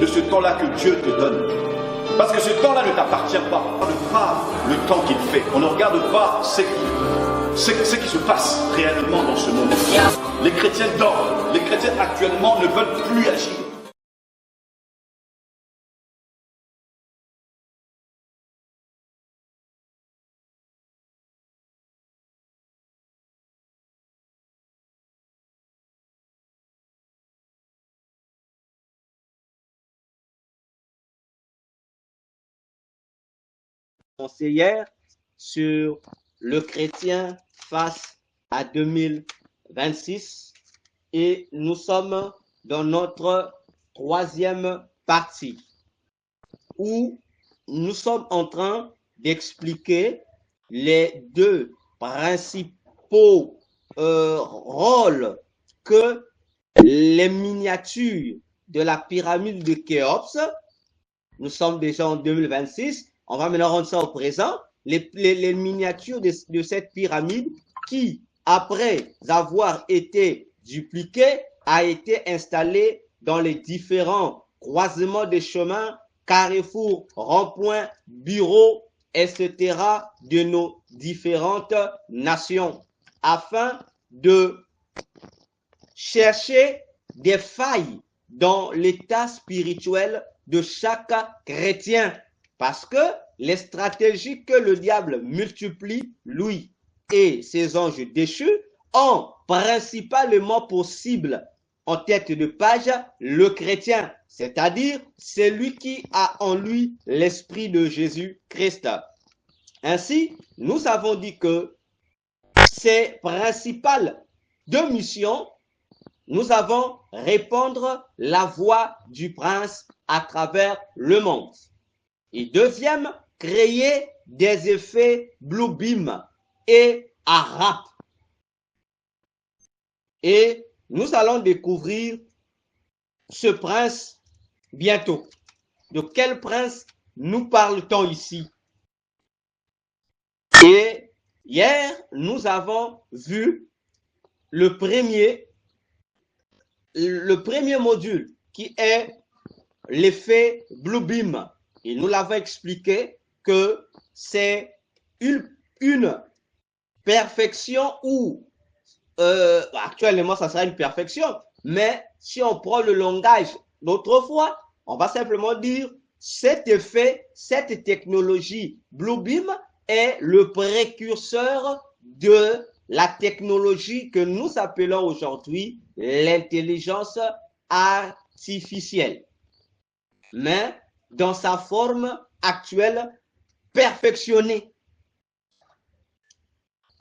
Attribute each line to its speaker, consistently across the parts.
Speaker 1: de ce temps-là que Dieu te donne. Parce que ce temps-là ne t'appartient pas. On ne regarde pas le temps qu'il fait. On ne regarde pas ce qui se passe réellement dans ce monde. Les chrétiens dorment. Les chrétiens actuellement ne veulent plus agir.
Speaker 2: Conseillère sur le chrétien face à 2026 et nous sommes dans notre troisième partie où nous sommes en train d'expliquer les deux principaux rôles que les miniatures de la pyramide de Khéops, nous sommes déjà en 2026, on va maintenant rendre ça au présent, les miniatures de cette pyramide qui, après avoir été dupliquée, a été installée dans les différents croisements des chemins, carrefours, ronds-points, bureaux, etc. de nos différentes nations, afin de chercher des failles dans l'état spirituel de chaque chrétien. Parce que les stratégies que le diable multiplie, lui et ses anges déchus, ont principalement pour cible en tête de page le chrétien, c'est-à-dire celui qui a en lui l'esprit de Jésus-Christ. Ainsi, nous avons dit que ces principales deux missions, nous avons répandre la voix du prince à travers le monde. Et deuxième, créer des effets blue beam et arabe. Et nous allons découvrir ce prince bientôt. De quel prince nous parle-t-on ici? Et hier, nous avons vu le premier module qui est l'effet blue beam. Et nous l'avons expliqué que c'est une perfection ou actuellement ça sera une perfection, mais si on prend le langage d'autrefois, on va simplement dire cet effet, cette technologie blue beam est le précurseur de la technologie que nous appelons aujourd'hui l'intelligence artificielle. Mais dans sa forme actuelle perfectionnée.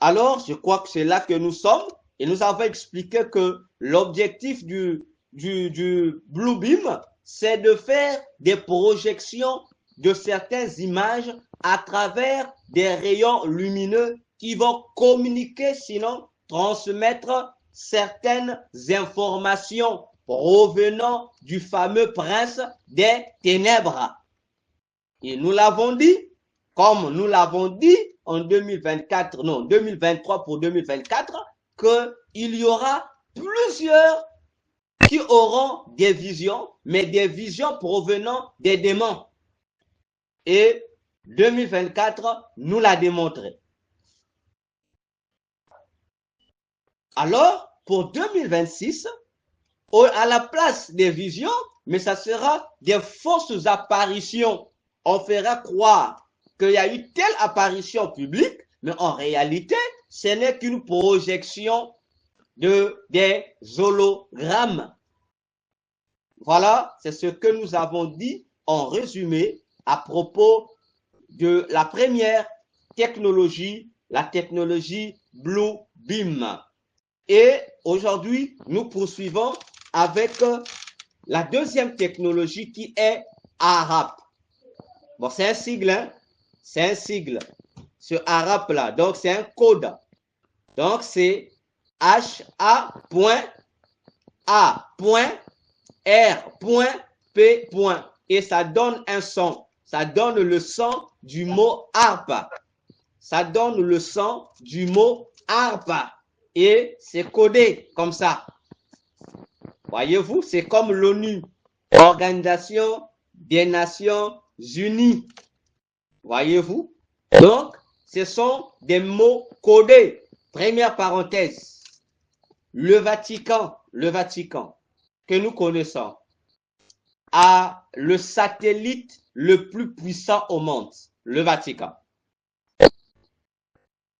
Speaker 2: Alors, je crois que c'est là que nous sommes et nous avons expliqué que l'objectif du Blue Beam, c'est de faire des projections de certaines images à travers des rayons lumineux qui vont communiquer, sinon transmettre certaines informations provenant du fameux prince des ténèbres. Et nous l'avons dit, comme nous l'avons dit en 2024, non, 2023 pour 2024, qu'il y aura plusieurs qui auront des visions, mais des visions provenant des démons. Et 2024 nous l'a démontré. Alors, pour 2026, à la place des visions, mais ça sera des fausses apparitions. On fera croire qu'il y a eu telle apparition publique, mais en réalité, ce n'est qu'une projection des hologrammes. Voilà, c'est ce que nous avons dit en résumé à propos de la première technologie, la technologie Blue Beam. Et aujourd'hui, nous poursuivons avec la deuxième technologie qui est ARAP. Bon, c'est un sigle, hein? C'est un sigle, ce ARAP-là. Donc, c'est un code. Donc, c'est HA.A.R.P. Et ça donne un son. Ça donne le son du mot harpe. Ça donne le son du mot harpe. Et c'est codé comme ça. Voyez-vous, c'est comme l'ONU. Organisation des Nations Unies. Voyez-vous? Donc, ce sont des mots codés. Première parenthèse. Le Vatican que nous connaissons, a le satellite le plus puissant au monde. Le Vatican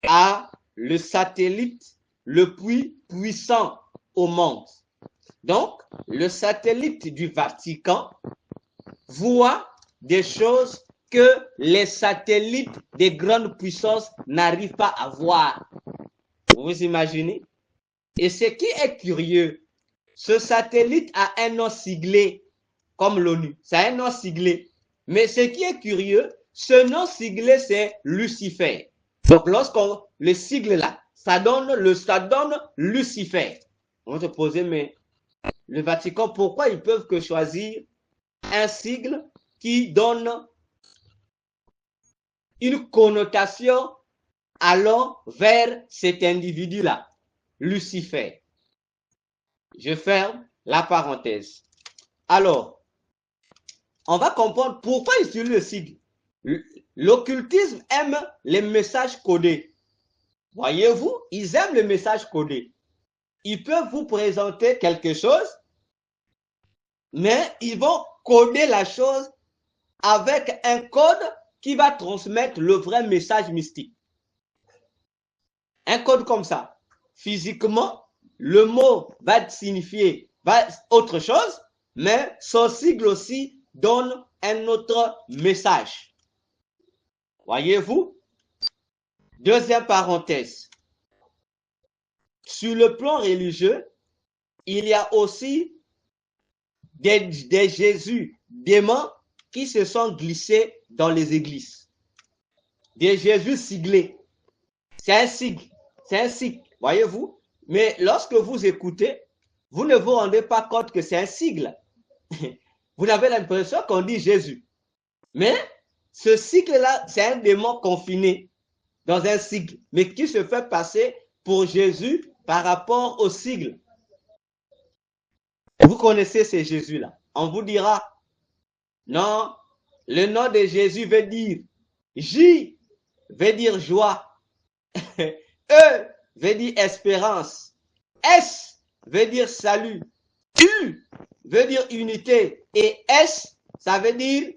Speaker 2: a le satellite le plus puissant au monde. Donc, le satellite du Vatican voit des choses que les satellites des grandes puissances n'arrivent pas à voir. Vous imaginez? Et ce qui est curieux, ce satellite a un nom siglé, comme l'ONU. C'est un nom siglé. Mais ce qui est curieux, ce nom siglé, c'est Lucifer. Donc, lorsqu'on le sigle là, ça donne Lucifer. On va se poser, mais le Vatican, pourquoi ils peuvent que choisir un sigle qui donne une connotation allant vers cet individu-là, Lucifer. Je ferme la parenthèse. Alors, on va comprendre pourquoi ils utilisent le sigle. L'occultisme aime les messages codés. Voyez-vous, ils aiment les messages codés. Ils peuvent vous présenter quelque chose, mais ils vont coder la chose avec un code qui va transmettre le vrai message mystique. Un code comme ça. Physiquement, le mot va signifier autre chose, mais son sigle aussi donne un autre message. Voyez-vous? Deuxième parenthèse. Sur le plan religieux, il y a aussi des Jésus démons qui se sont glissés dans les églises. Des Jésus siglés. C'est un sigle. C'est un sigle. Voyez-vous? Mais lorsque vous écoutez, vous ne vous rendez pas compte que c'est un sigle. Vous avez l'impression qu'on dit Jésus. Mais ce sigle-là, c'est un démon confiné dans un sigle, mais qui se fait passer pour Jésus par rapport au sigle. Vous connaissez ces Jésus-là. On vous dira, non, le nom de Jésus veut dire J, veut dire joie. E veut dire espérance. S veut dire salut. U veut dire unité. Et S, ça veut dire,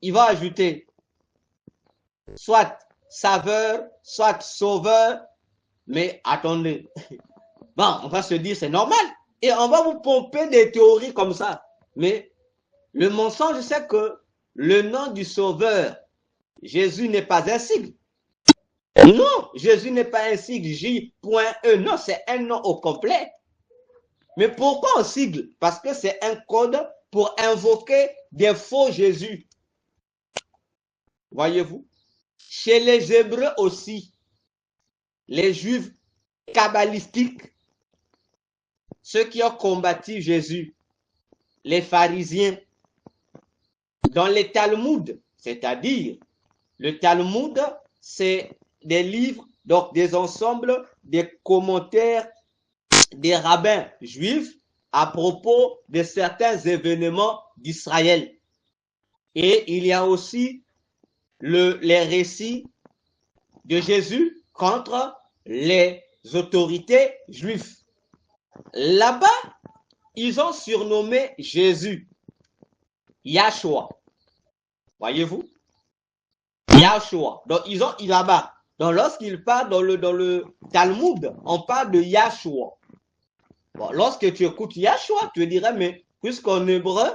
Speaker 2: il va ajouter soit saveur, soit sauveur. Mais attendez, bon, on va se dire c'est normal. Et on va vous pomper des théories comme ça. Mais le mensonge, c'est que le nom du sauveur, Jésus n'est pas un sigle. Non, Jésus n'est pas un sigle, J.E. Non, c'est un nom au complet. Mais pourquoi un sigle? Parce que c'est un code pour invoquer des faux Jésus. Voyez-vous? Chez les Hébreux aussi, les Juifs kabbalistiques, ceux qui ont combattu Jésus, les pharisiens, dans les Talmuds, c'est-à-dire le Talmud, c'est des livres, donc des ensembles, des commentaires des rabbins juifs à propos de certains événements d'Israël. Et il y a aussi les récits de Jésus contre les autorités juives. Là-bas, ils ont surnommé Jésus Yahshua. Voyez-vous? Yahshua. Donc, ils ont là-bas. Donc, lorsqu'ils parlent dans le Talmud, on parle de Yahshua. Bon, lorsque tu écoutes Yahshua, tu dirais, mais puisqu'en hébreu,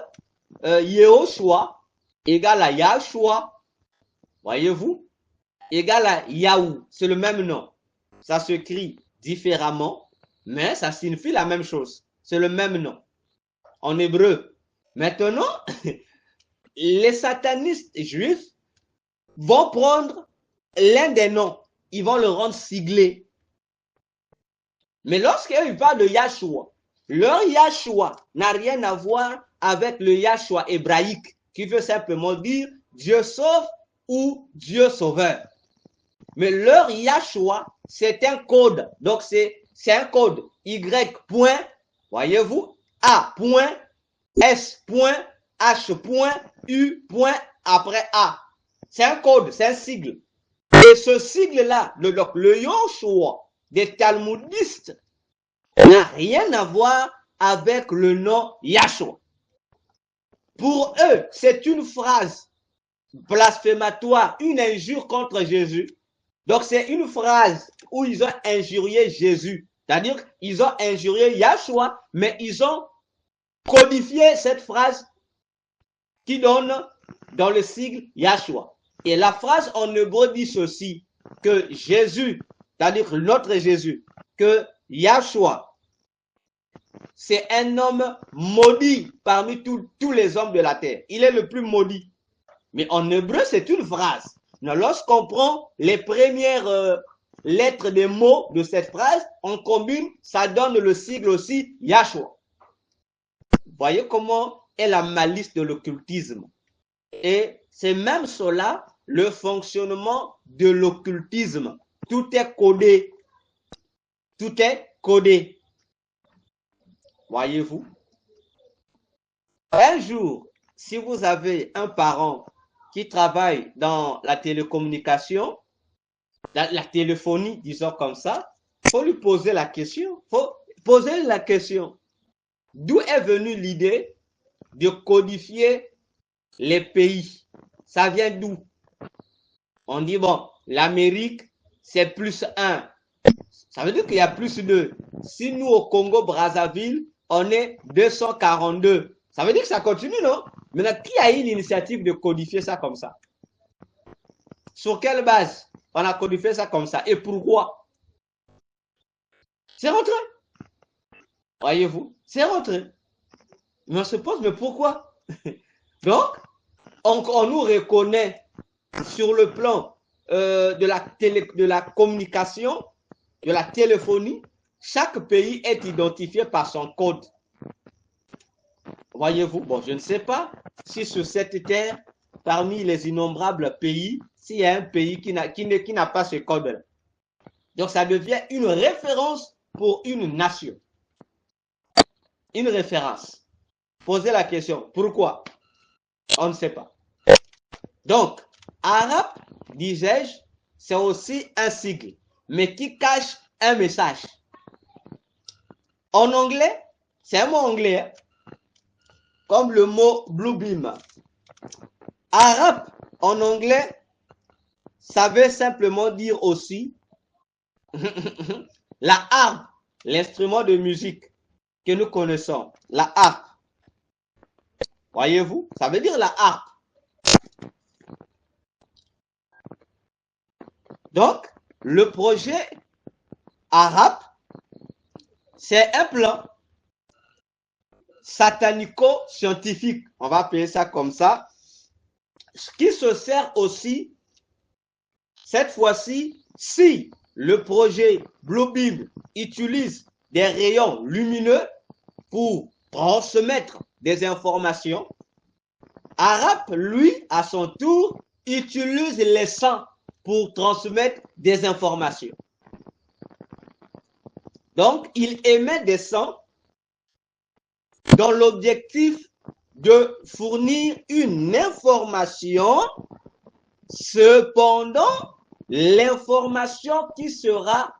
Speaker 2: Yehoshua égale à Yahshua, voyez-vous, égale à Yahou, c'est le même nom. Ça s'écrit différemment, mais ça signifie la même chose. C'est le même nom en hébreu. Maintenant, les satanistes juifs vont prendre l'un des noms, ils vont le rendre siglé. Mais lorsqu'ils parlent de Yahshua, leur Yahshua n'a rien à voir avec le Yahshua hébraïque, qui veut simplement dire Dieu sauve ou Dieu sauveur. Mais leur Yahshua, c'est un code. Donc, c'est un code Y point, voyez-vous, A point, S point, H point, U point après A. C'est un code, c'est un sigle. Et ce sigle-là, le Yoshua des talmudistes, n'a rien à voir avec le nom Yahshua. Pour eux, c'est une phrase blasphématoire, une injure contre Jésus. Donc, c'est une phrase où ils ont injurié Jésus. C'est-à-dire qu'ils ont injurié Yahshua, mais ils ont codifié cette phrase qui donne dans le sigle Yahshua. Et la phrase en hébreu dit ceci, que Jésus, c'est-à-dire notre Jésus, que Yahshua, c'est un homme maudit parmi tous les hommes de la terre. Il est le plus maudit. Mais en hébreu, c'est une phrase. Lorsqu'on prend les premières lettres des mots de cette phrase, on combine, ça donne le sigle aussi Yahshua. Voyez comment est la malice de l'occultisme. Et c'est même cela, le fonctionnement de l'occultisme. Tout est codé. Tout est codé. Voyez-vous? Un jour, si vous avez un parent qui travaille dans la télécommunication, la téléphonie, disons comme ça, il faut lui poser la question. Il faut poser la question. D'où est venue l'idée de codifier les pays? Ça vient d'où? On dit, bon, l'Amérique, c'est plus 1. Ça veut dire qu'il y a plus 2. Si nous, au Congo-Brazzaville, on est 242. Ça veut dire que ça continue, non? Maintenant, qui a eu l'initiative de codifier ça comme ça? Sur quelle base on a codifié ça comme ça? Et pourquoi? C'est rentré. Voyez-vous? C'est rentré. Mais on se pose, mais pourquoi? Donc, on nous reconnaît sur le plan de la communication, de la téléphonie. Chaque pays est identifié par son code. Voyez-vous, bon, je ne sais pas si sur cette terre, parmi les innombrables pays, s'il y a un pays qui n'a pas ce code-là. Donc, ça devient une référence pour une nation. Une référence. Posez la question, pourquoi? On ne sait pas. Donc, arabe, disais-je, c'est aussi un sigle, mais qui cache un message. En anglais, c'est un mot anglais, hein? Comme le mot bluebeam. Arabe, en anglais, ça veut simplement dire aussi la harpe, l'instrument de musique que nous connaissons, la harpe. Voyez-vous, ça veut dire la harpe. Donc, le projet arabe, c'est un plan satanico-scientifique, on va appeler ça comme ça, qui se sert aussi, cette fois-ci, si le projet Bluebeam utilise des rayons lumineux pour transmettre des informations, Arabe, lui, à son tour, utilise les sons pour transmettre des informations. Donc, il émet des sons dans l'objectif de fournir une information. Cependant, l'information qui sera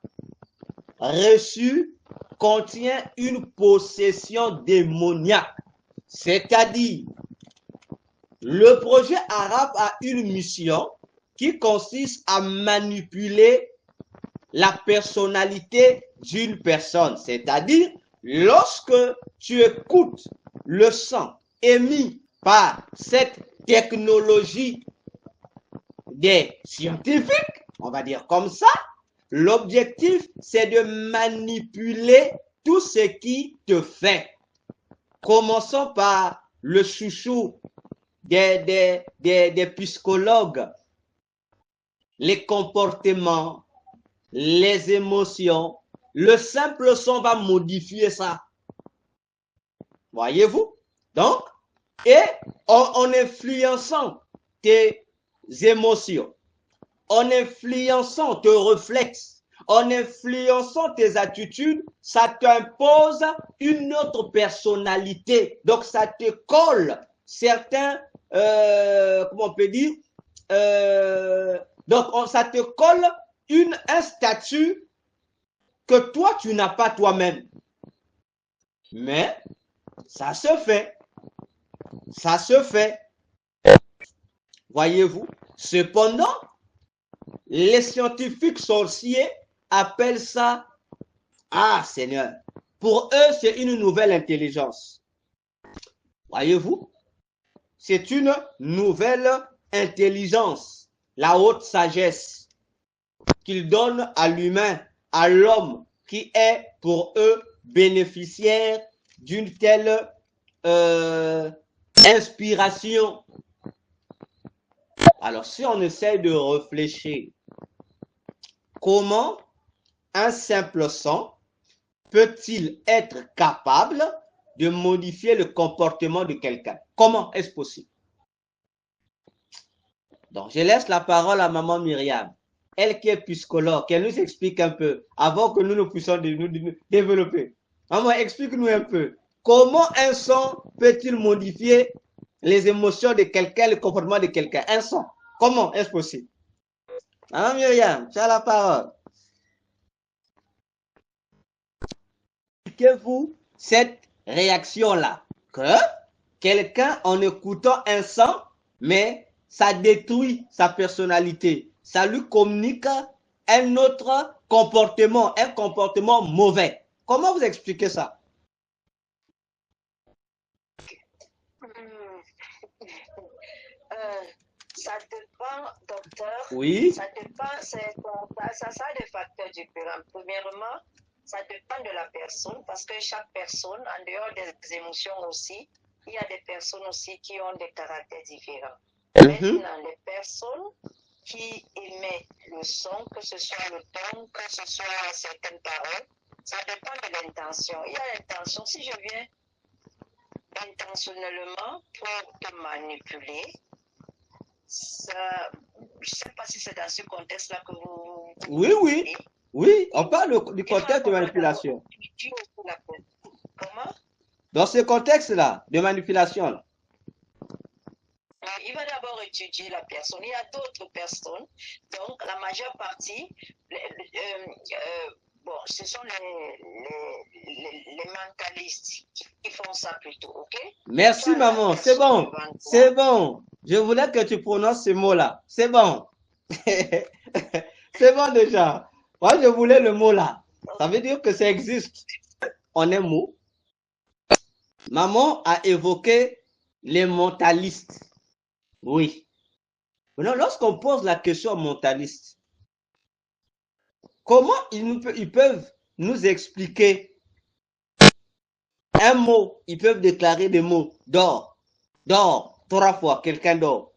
Speaker 2: reçue contient une possession démoniaque. C'est-à-dire, le projet arabe a une mission qui consiste à manipuler la personnalité d'une personne. C'est-à-dire, lorsque tu écoutes le son émis par cette technologie des scientifiques, on va dire comme ça, l'objectif, c'est de manipuler tout ce qui te fait. Commençons par le chouchou des psychologues, les comportements, les émotions. Le simple son va modifier ça. Voyez-vous? Donc, et en influençant tes émotions, en influençant tes réflexes, En influençant tes attitudes, ça t'impose une autre personnalité. Donc, ça te colle certains, comment on peut dire, donc ça te colle un statut que toi, tu n'as pas toi-même. Mais, ça se fait. Ça se fait. Voyez-vous? Cependant, les scientifiques sorciers appellent ça, ah Seigneur, pour eux, c'est une nouvelle intelligence. Voyez-vous? C'est une nouvelle intelligence, la haute sagesse qu'ils donnent à l'humain, à l'homme qui est pour eux bénéficiaire d'une telle inspiration. Alors, si on essaie de réfléchir, comment un simple son peut-il être capable de modifier le comportement de quelqu'un? Comment est-ce possible? Donc, je laisse la parole à maman Myriam, elle qui est psychologue, qu'elle nous explique un peu, avant que nous puissions nous développer. Maman, explique-nous un peu, comment un son peut-il modifier les émotions de quelqu'un, le comportement de quelqu'un? Un son, comment est-ce possible? Maman Myriam, tu as la parole. Expliquez-vous cette réaction-là, que quelqu'un, en écoutant un son, mais ça détruit sa personnalité, ça lui communique un autre comportement, un comportement mauvais. Comment vous expliquez ça?
Speaker 3: Ça dépend, docteur.
Speaker 2: Oui.
Speaker 3: Ça dépend, ça a des facteurs différents. Premièrement, ça dépend de la personne, parce que chaque personne, en dehors des émotions aussi, il y a des personnes aussi qui ont des caractères différents. Maintenant, les personnes qui émettent le son, que ce soit le ton, que ce soit certaines paroles, ça dépend de l'intention. Il y a l'intention, si je viens intentionnellement pour te manipuler, ça, je ne sais pas si c'est dans ce contexte-là que vous...
Speaker 2: Oui. Oui, on parle du contexte de manipulation.
Speaker 3: Comment?
Speaker 2: Dans ce contexte-là, de manipulation. Là.
Speaker 3: Il va d'abord étudier la personne. Il y a d'autres personnes. Donc, la majeure partie, bon, ce sont les mentalistes qui font ça plutôt, ok?
Speaker 2: Merci, maman. C'est bon. C'est bon. Je voulais que tu prononces ce mot-là. C'est bon. C'est bon déjà. Moi, je voulais le mot là. Ça veut dire que ça existe en un mot. Maman a évoqué les mentalistes. Oui. Maintenant, lorsqu'on pose la question aux mentalistes, comment ils peuvent nous expliquer un mot? Ils peuvent déclarer des mots. Dors. Dors. 3 fois. Quelqu'un dort.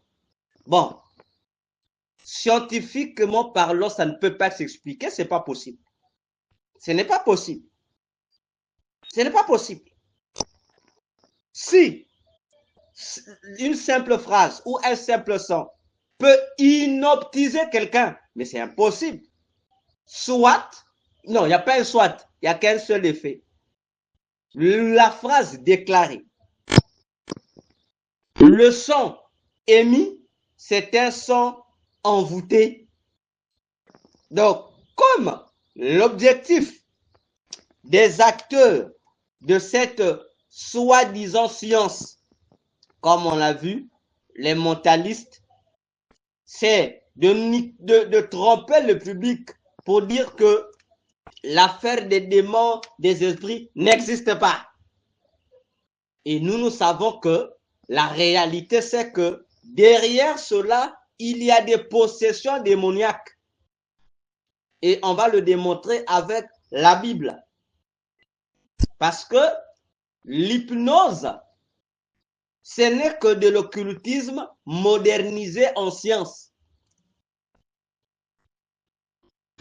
Speaker 2: Bon. Scientifiquement parlant, ça ne peut pas s'expliquer, c'est pas possible. Ce n'est pas possible. Ce n'est pas possible. Si une simple phrase ou un simple son peut hypnotiser quelqu'un, mais c'est impossible. Soit, non, il n'y a pas un soit, il n'y a qu'un seul effet. La phrase déclarée. Le son émis, c'est un son envoûté. Donc, comme l'objectif des acteurs de cette soi-disant science, comme on l'a vu, les mentalistes, c'est de tromper le public pour dire que l'affaire des démons, des esprits n'existe pas. Et nous savons que la réalité, c'est que derrière cela, il y a des possessions démoniaques. Et on va le démontrer avec la Bible. Parce que l'hypnose, ce n'est que de l'occultisme modernisé en science.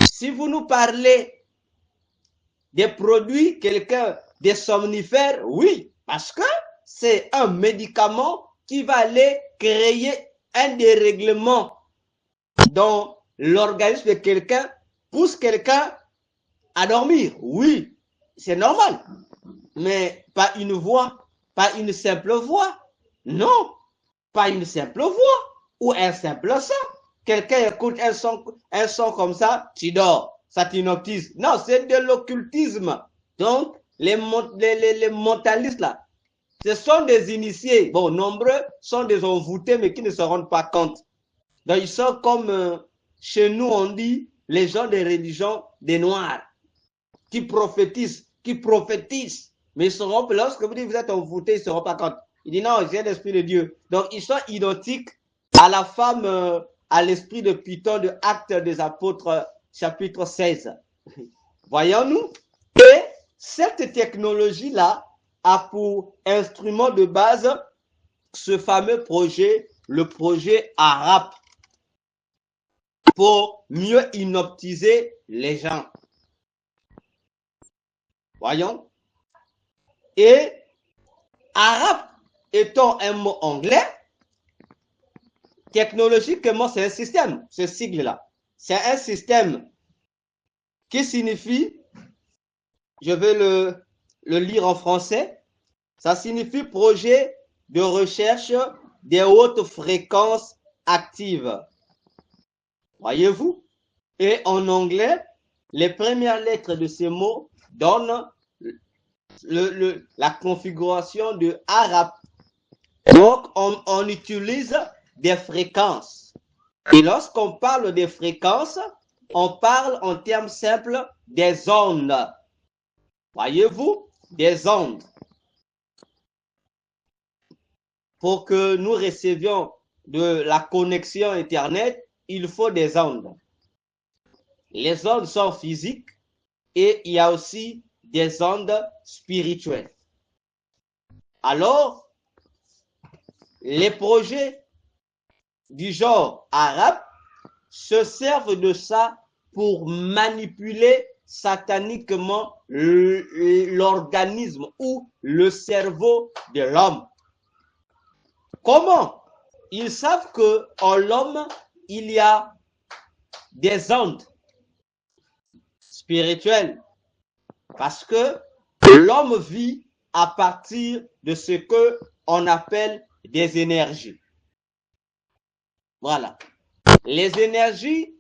Speaker 2: Si vous nous parlez des produits, des somnifères, oui, parce que c'est un médicament qui va aller créer un dérèglement dans l'organisme de quelqu'un pousse quelqu'un à dormir. Oui, c'est normal. Mais pas une voix, pas une simple voix. Non, pas une simple voix ou un simple son. Quelqu'un écoute un son comme ça, tu dors, ça t'hypnotise. Non, c'est de l'occultisme. Donc, les mentalistes là, ce sont des initiés. Bon, nombreux sont des envoûtés, mais qui ne se rendent pas compte. Donc, ils sont comme chez nous, on dit, les gens des religions des Noirs, qui prophétisent. Mais ils seront, lorsque vous dites vous êtes envoûtés, ils ne se rendent pas compte. Ils disent non, j'ai l'esprit de Dieu. Donc, ils sont identiques à la femme, à l'esprit de Python de Actes des Apôtres, chapitre 16. Voyons-nous? Et cette technologie-là a pour instrument de base ce fameux projet, le projet arabe, pour mieux hypnotiser les gens. Voyons. Et arabe étant un mot anglais, technologiquement, c'est un système, ce sigle-là. C'est un système qui signifie, je vais le lire en français, ça signifie projet de recherche des hautes fréquences actives. Voyez-vous? Et en anglais, les premières lettres de ces mots donnent la configuration de arabe. Donc, on utilise des fréquences. Et lorsqu'on parle des fréquences, on parle en termes simples des ondes. Voyez-vous? Des ondes. Pour que nous recevions de la connexion Internet, il faut des ondes. Les ondes sont physiques et il y a aussi des ondes spirituelles. Alors, les projets du genre arabe se servent de ça pour manipuler sataniquement l'organisme ou le cerveau de l'homme. Comment? Ils savent qu'en l'homme, il y a des ondes spirituelles parce que l'homme vit à partir de ce que on appelle des énergies. Voilà. Les énergies,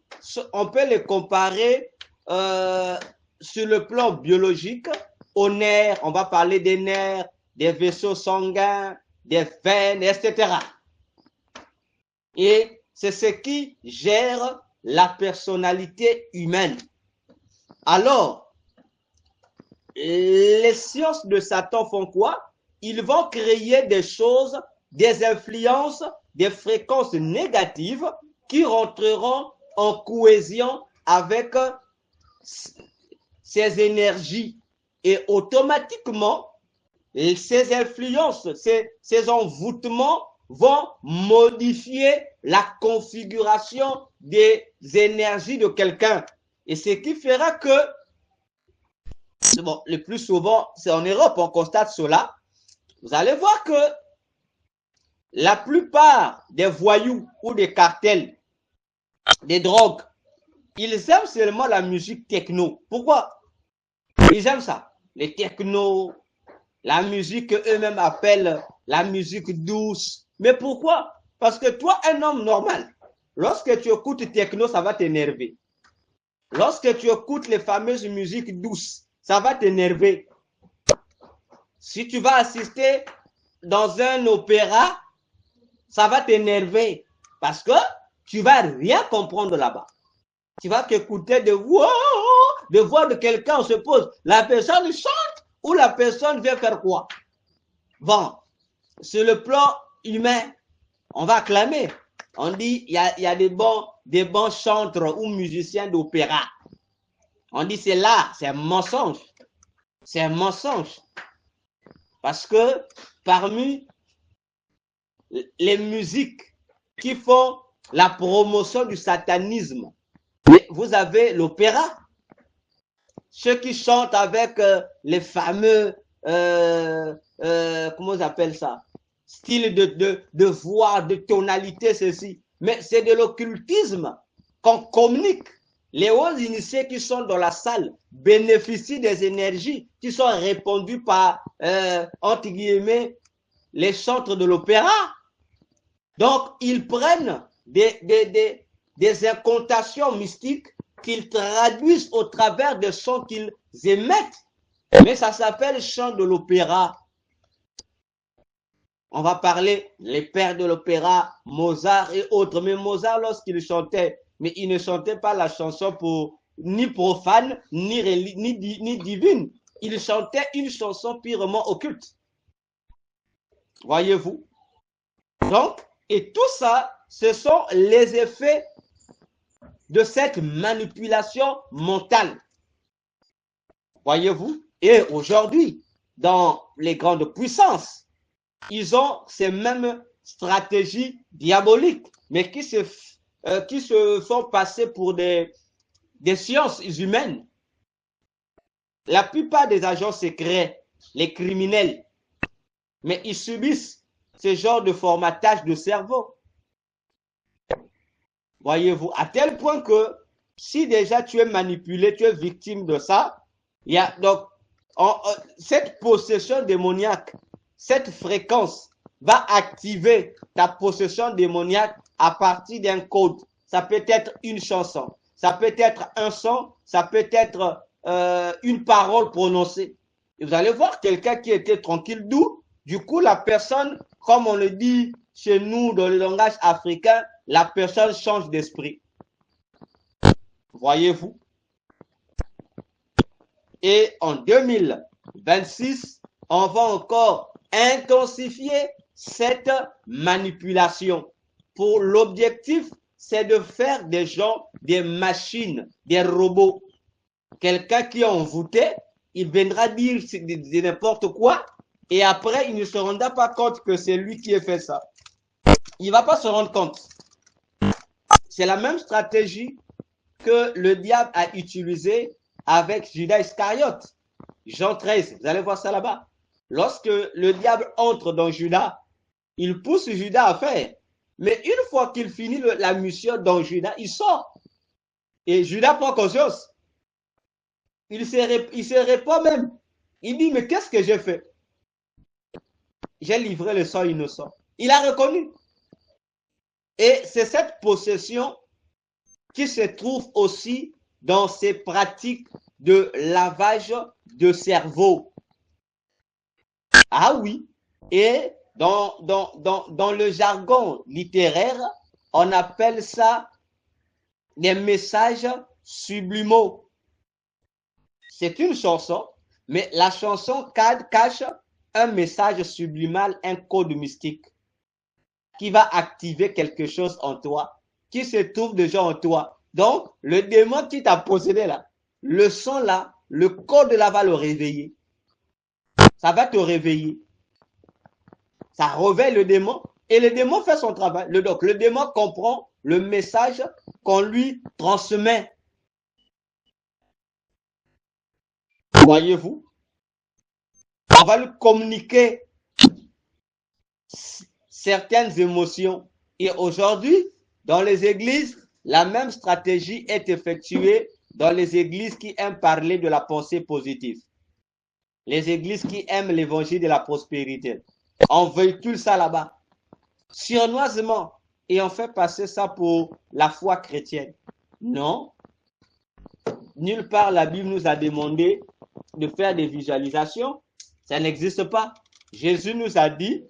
Speaker 2: on peut les comparer sur le plan biologique aux nerfs. On va parler des nerfs, des vaisseaux sanguins, des veines, etc. Et c'est ce qui gère la personnalité humaine. Alors, les sciences de Satan font quoi? Ils vont créer des choses, des influences, des fréquences négatives qui rentreront en cohésion avec ces énergies. Et automatiquement, ces influences, ces envoûtements vont modifier la configuration des énergies de quelqu'un. Et ce qui fera que, bon, le plus souvent, c'est en Europe, on constate cela. Vous allez voir que la plupart des voyous ou des cartels, des drogues, ils aiment seulement la musique techno. Pourquoi? Ils aiment ça. Les technos, la musique qu'eux-mêmes appellent la musique douce. Mais pourquoi? Parce que toi, un homme normal, lorsque tu écoutes techno, ça va t'énerver. Lorsque tu écoutes les fameuses musiques douces, ça va t'énerver. Si tu vas assister dans un opéra, ça va t'énerver parce que tu vas rien comprendre là-bas. Tu vas t'écouter de voix de quelqu'un, on se pose, la personne chante ou la personne vient faire quoi? Bon, sur le plan humain, on va acclamer. On dit, il y a des bons chantres ou musiciens d'opéra. On dit, c'est là, c'est un mensonge. C'est un mensonge. Parce que parmi les musiques qui font la promotion du satanisme, vous avez l'opéra. Ceux qui chantent avec les fameux, comment on appelle ça? Style de voix, de tonalité, ceci. Mais c'est de l'occultisme qu'on communique. Les hauts initiés qui sont dans la salle bénéficient des énergies qui sont répandues par, entre guillemets, les chantres de l'opéra. Donc, ils prennent des incantations mystiques qu'ils traduisent au travers des sons qu'ils émettent. Mais ça s'appelle chant de l'opéra. On va parler les pères de l'opéra, Mozart et autres. Mais Mozart, lorsqu'il chantait, mais il ne chantait pas la chanson pour ni profane, ni divine. Il chantait une chanson purement occulte. Voyez-vous? Donc, et tout ça, ce sont les effets de cette manipulation mentale. Voyez-vous? Et aujourd'hui, dans les grandes puissances, ils ont ces mêmes stratégies diaboliques, mais qui se font passer pour des sciences humaines. La plupart des agents secrets, les criminels, mais ils subissent ce genre de formatage de cerveau. Voyez-vous, à tel point que si déjà tu es manipulé, tu es victime de ça, il y a donc cette possession démoniaque, cette fréquence va activer ta possession démoniaque à partir d'un code. Ça peut être une chanson, ça peut être un son, ça peut être une parole prononcée. Et vous allez voir quelqu'un qui était tranquille, doux. Du coup, la personne, comme on le dit chez nous dans le langage africain, la personne change d'esprit. Voyez-vous? Et en 2026, on va encore intensifier cette manipulation. Pour l'objectif, c'est de faire des gens des machines, des robots. Quelqu'un qui est envoûté, il viendra dire n'importe quoi et après, il ne se rendra pas compte que c'est lui qui a fait ça. Il ne va pas se rendre compte. C'est la même stratégie que le diable a utilisée avec Judas Iscariote. Jean 13, vous allez voir ça là-bas. Lorsque le diable entre dans Judas, il pousse Judas à faire. Mais une fois qu'il finit la mission dans Judas, il sort. Et Judas prend conscience. Il se répond même. Il dit, mais qu'est-ce que j'ai fait? J'ai livré le sang innocent. Il a reconnu. Et c'est cette possession qui se trouve aussi dans ces pratiques de lavage de cerveau. Ah oui. Et dans le jargon littéraire, on appelle ça des messages sublimaux. C'est une chanson, mais la chanson cache un message sublimal, un code mystique qui va activer quelque chose en toi, qui se trouve déjà en toi. Donc, le démon qui t'a possédé là, le son là, le code là va le réveiller. Ça va te réveiller. Ça réveille le démon et le démon fait son travail. Donc, le démon comprend le message qu'on lui transmet. Voyez-vous? On va lui communiquer certaines émotions. Et aujourd'hui, dans les églises, la même stratégie est effectuée dans les églises qui aiment parler de la pensée positive. Les églises qui aiment l'évangile de la prospérité. On véhicule ça là-bas, sournoisement, et on fait passer ça pour la foi chrétienne. Non. Nulle part la Bible nous a demandé de faire des visualisations. Ça n'existe pas. Jésus nous a dit,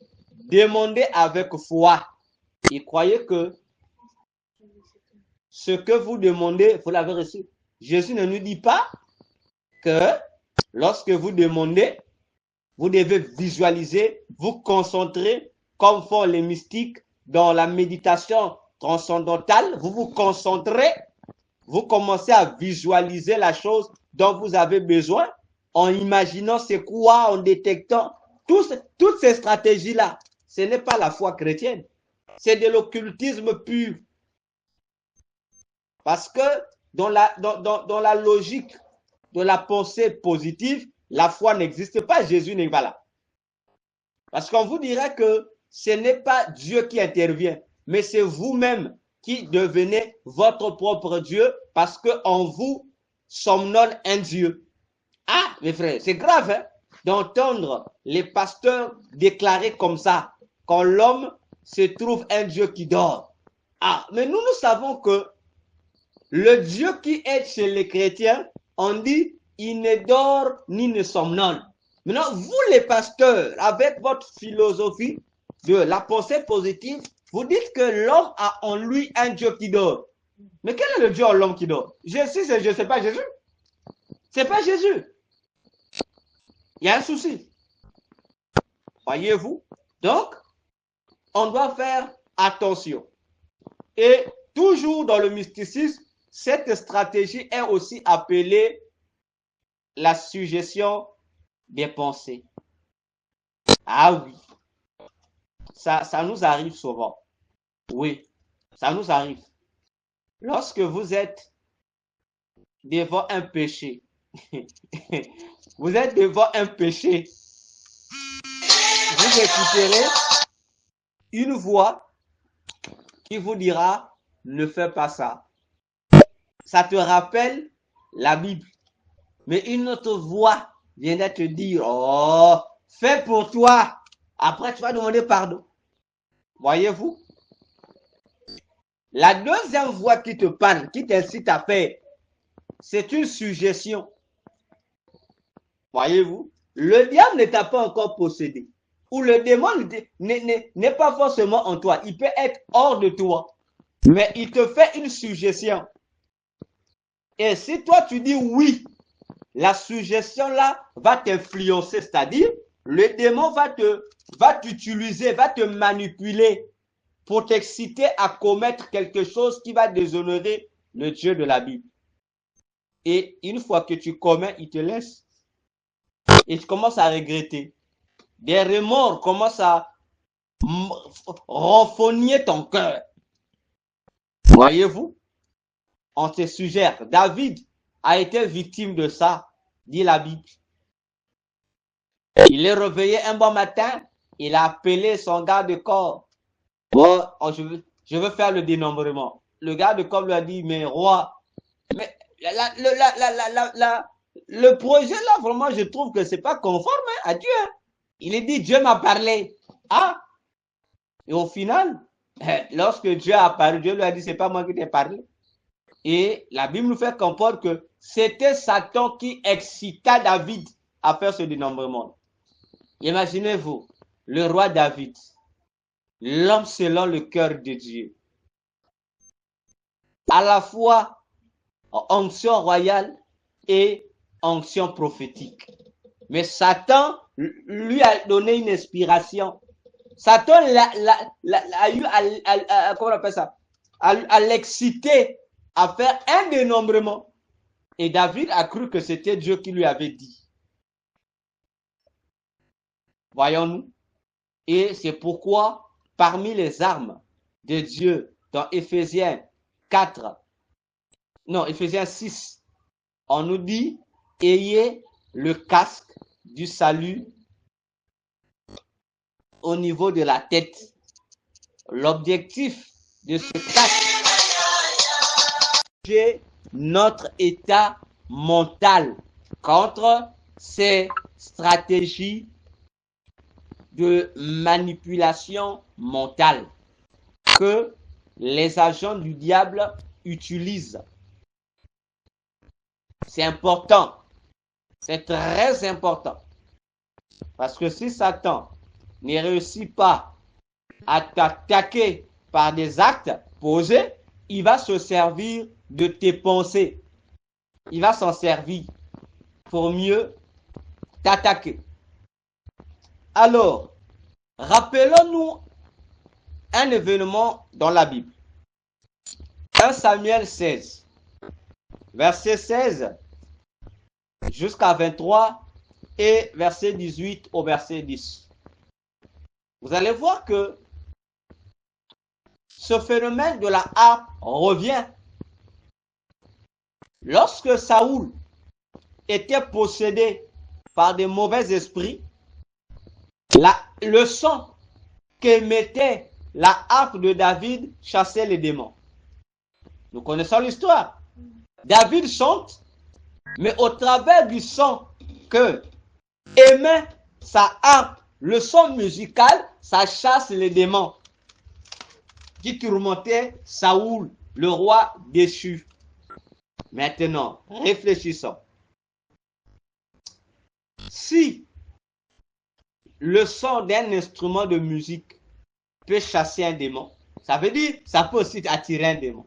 Speaker 2: demandez avec foi. Et croyez que ce que vous demandez, vous l'avez reçu. Jésus ne nous dit pas que lorsque vous demandez, vous devez visualiser, vous concentrer, comme font les mystiques dans la méditation transcendantale. Vous vous concentrez, vous commencez à visualiser la chose dont vous avez besoin, en imaginant c'est quoi, en détectant toutes ces stratégies-là. Ce n'est pas la foi chrétienne. C'est de l'occultisme pur. Parce que dans la logique de la pensée positive, la foi n'existe pas, Jésus n'est pas là. Parce qu'on vous dirait que ce n'est pas Dieu qui intervient, mais c'est vous-même qui devenez votre propre Dieu parce qu'en vous somnole un Dieu. Ah, mes frères, c'est grave hein, d'entendre les pasteurs déclarer comme ça, quand l'homme se trouve un Dieu qui dort. Ah, mais nous savons que le Dieu qui est chez les chrétiens, on dit, il ne dort ni ne somnole. Maintenant, vous les pasteurs, avec votre philosophie de la pensée positive, vous dites que l'homme a en lui un Dieu qui dort. Mais quel est le Dieu en l'homme qui dort? Jésus, c'est pas Jésus. C'est pas Jésus. Il y a un souci. Voyez-vous? Donc, on doit faire attention. Et toujours dans le mysticisme, cette stratégie est aussi appelée la suggestion des pensées. Ah oui. Ça nous arrive souvent. Oui, ça nous arrive. Lorsque vous êtes devant un péché, vous êtes devant un péché, vous écouterez une voix qui vous dira « Ne fais pas ça ». Ça te rappelle la Bible. Mais une autre voix viendra te dire « Oh, fais pour toi ». Après, tu vas demander pardon. Voyez-vous? La deuxième voix qui te parle, qui t'incite à faire, c'est une suggestion. Voyez-vous? Le diable ne t'a pas encore possédé. Ou le démon n'est pas forcément en toi. Il peut être hors de toi. Mais il te fait une suggestion. Et si toi tu dis oui, la suggestion là va t'influencer. C'est-à-dire, le démon va t'utiliser, va te manipuler pour t'exciter à commettre quelque chose qui va déshonorer le Dieu de la Bible. Et une fois que tu commets, il te laisse. Et tu commences à regretter. Des remords commencent à renfogner ton cœur. Voyez-vous? On te suggère. David a été victime de ça, dit la Bible. Il est réveillé un bon matin, il a appelé son garde-corps. Bon, je veux faire le dénombrement. Le garde-corps lui a dit, mais roi, mais le projet là, vraiment, je trouve que c'est pas conforme à Dieu. Il est dit, Dieu m'a parlé. Ah! Et au final, lorsque Dieu a parlé, Dieu lui a dit, c'est pas moi qui t'ai parlé. Et la Bible nous fait comprendre que c'était Satan qui excita David à faire ce dénombrement. Imaginez-vous, le roi David, l'homme selon le cœur de Dieu, à la fois onction royale et onction prophétique. Mais Satan lui a donné une inspiration. Satan a eu comment on appelle ça? À l'exciter à faire un dénombrement. Et David a cru que c'était Dieu qui lui avait dit. Voyons-nous. Et c'est pourquoi, parmi les armes de Dieu, dans Éphésiens 6, on nous dit, ayez le casque du salut au niveau de la tête. L'objectif de ce casque, c'est notre état mental contre ces stratégies de manipulation mentale que les agents du diable utilisent. C'est important. C'est très important. Parce que si Satan ne réussit pas à t'attaquer par des actes posés, il va se servir de tes pensées. Il va s'en servir pour mieux t'attaquer. Alors, rappelons-nous un événement dans la Bible. 1 Samuel 16, verset 16 jusqu'à 23 et verset 18 au verset 10. Vous allez voir que ce phénomène de la harpe revient. Lorsque Saoul était possédé par des mauvais esprits, le son qu'émettait la harpe de David chassait les démons. Nous connaissons l'histoire. David chante, mais au travers du son que émet sa harpe, le son musical, ça chasse les démons qui tourmentaient Saoul, le roi déchu. Maintenant, réfléchissons. Si le son d'un instrument de musique peut chasser un démon, ça veut dire ça peut aussi attirer un démon.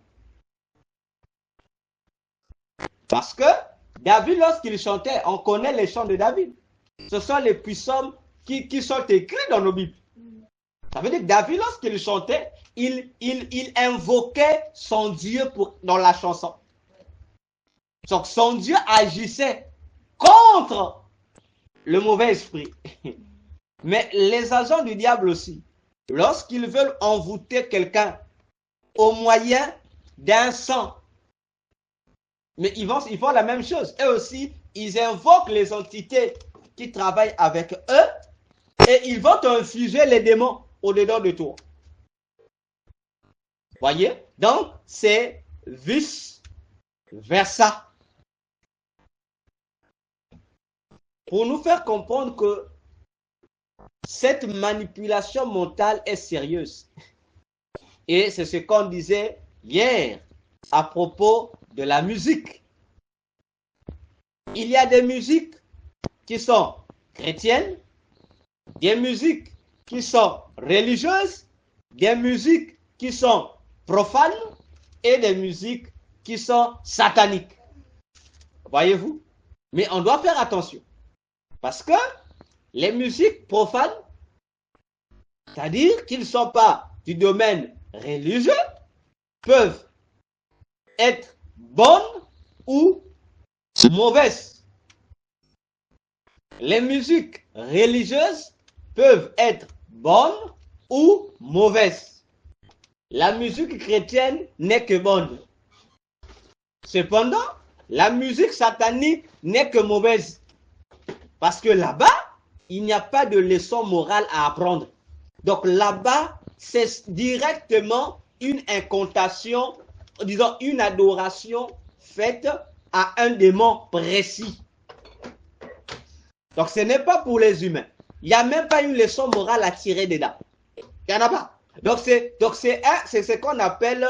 Speaker 2: Parce que David, lorsqu'il chantait, on connaît les chants de David. Ce sont les puissants qui sont écrits dans nos Bibles. Ça veut dire que David, lorsqu'il chantait, il invoquait son Dieu dans la chanson. Donc son Dieu agissait contre le mauvais esprit. Mais les agents du diable aussi, lorsqu'ils veulent envoûter quelqu'un au moyen d'un sang, mais ils font la même chose. Eux aussi, ils invoquent les entités qui travaillent avec eux et ils vont infuser les démons au-dedans de toi. Voyez? Donc, c'est vice-versa. Pour nous faire comprendre que cette manipulation mentale est sérieuse. Et c'est ce qu'on disait hier à propos de la musique. Il y a des musiques qui sont chrétiennes, des musiques qui sont religieuses, des musiques qui sont profanes et des musiques qui sont sataniques. Voyez-vous? Mais on doit faire attention. Parce que les musiques profanes, c'est-à-dire qu'ils ne sont pas du domaine religieux, peuvent être bonnes ou mauvaises. Les musiques religieuses peuvent être bonnes ou mauvaises. La musique chrétienne n'est que bonne. Cependant, la musique satanique n'est que mauvaise. Parce que là-bas, il n'y a pas de leçon morale à apprendre. Donc là-bas, c'est directement une incantation, disons une adoration faite à un démon précis. Donc ce n'est pas pour les humains. Il n'y a même pas une leçon morale à tirer dedans. Il n'y en a pas. Donc c'est ce qu'on appelle,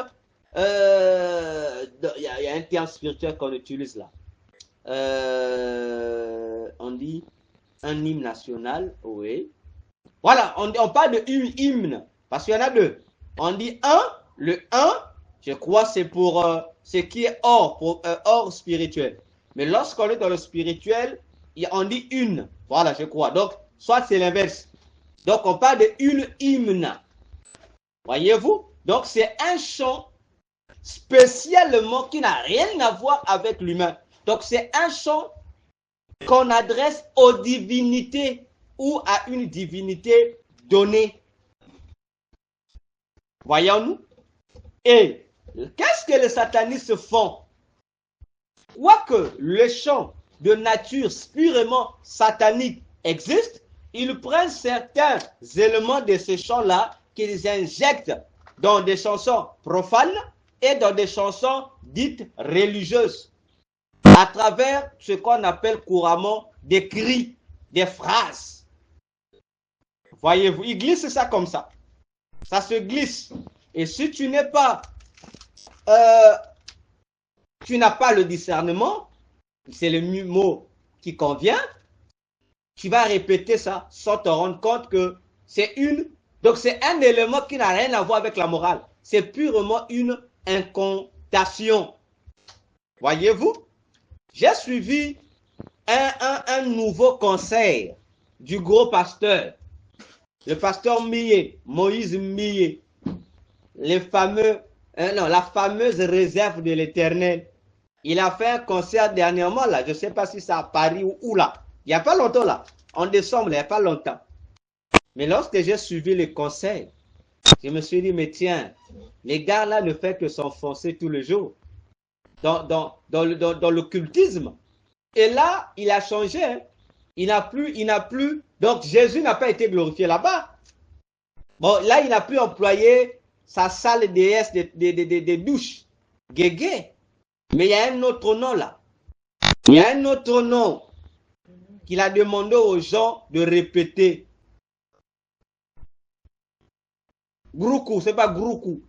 Speaker 2: il y a un terme spirituel qu'on utilise là. On dit un hymne national, oui. Voilà, on parle de hymne, parce qu'il y en a deux. On dit un, le un, je crois c'est pour ce qui est hors spirituel. Mais lorsqu'on est dans le spirituel, on dit une, voilà je crois. Donc, soit c'est l'inverse. Donc on parle de une hymne. Voyez-vous? Donc c'est un chant spécialement qui n'a rien à voir avec l'humain. Donc c'est un chant qu'on adresse aux divinités ou à une divinité donnée. Voyons-nous? Et qu'est-ce que les satanistes font? Quoique le chant de nature purement satanique existe, ils prennent certains éléments de ces chants-là qu'ils injectent dans des chansons profanes et dans des chansons dites religieuses, à travers ce qu'on appelle couramment des cris, des phrases. Voyez-vous, ils glissent ça comme ça. Ça se glisse. Et si tu n'es pas, tu n'as pas le discernement, c'est le mot qui convient, tu vas répéter ça sans te rendre compte que c'est donc c'est un élément qui n'a rien à voir avec la morale. C'est purement une incantation. Voyez-vous? J'ai suivi un nouveau conseil du gros pasteur, le pasteur Millet, Moïse Millet, la fameuse réserve de l'Éternel. Il a fait un concert dernièrement là, je ne sais pas si c'est à Paris ou où là. Il n'y a pas longtemps là, en décembre, il n'y a pas longtemps. Mais lorsque j'ai suivi le conseil, je me suis dit, mais tiens, les gars là ne font que s'enfoncer tous les jours dans l'occultisme. Et là, il a changé. Hein. Il n'a plus. Donc Jésus n'a pas été glorifié là-bas. Bon, là, il n'a plus employé sa sale déesse des douches. Guégué. Mais il y a un autre nom là. Il y a un autre nom qu'il a demandé aux gens de répéter. Groukou, c'est pas Groukou.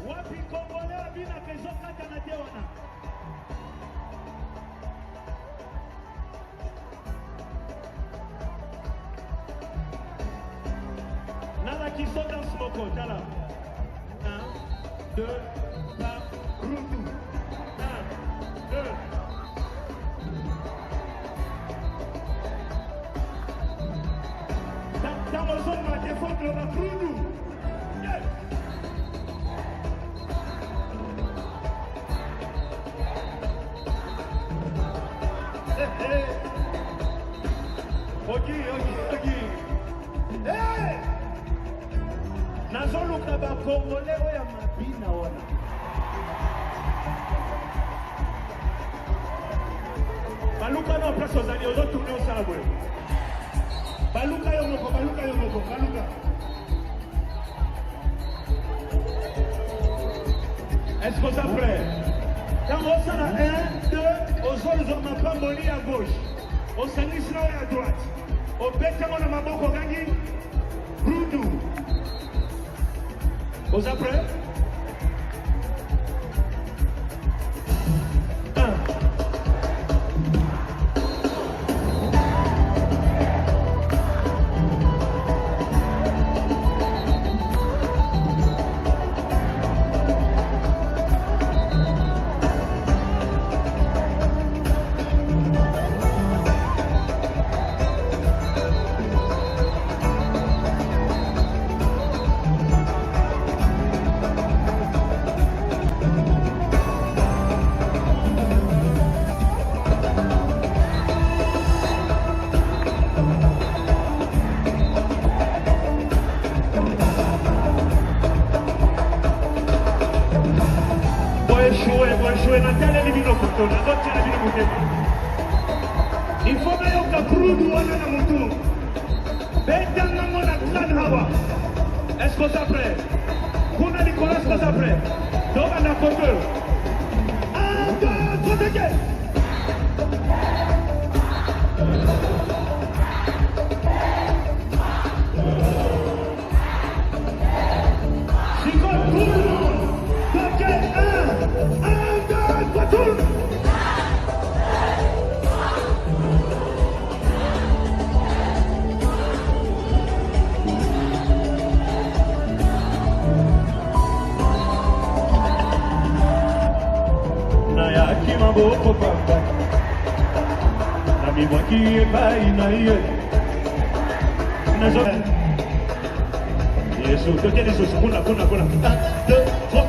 Speaker 4: Wapi Congolais bina kezoka Canadien wana. Nala kisoka smoko tala. 1, 2, 3, Rutu. 1, 2. Dans zone ma défendre la Rutu. Hey! Nazoluka ba Congolais oya mabina wana. Baluka na place ozali ozotourner osala boye. Baluka yo moko, baluka. Est-ce que ça prêt? Quand on s'en a 1, 2, ozolzo mapamboli à gauche. Osangisi na à droite. Obeta mona maboko gangi. Brudu. Vous êtes prêts? 1. Il faut que tu prouves wana mutu. Betanga mona gran hawa. Est-ce que ça prêt? Kuna Nicolas, est-ce que ça prêt? Donc on a photo. Un, deux, trois,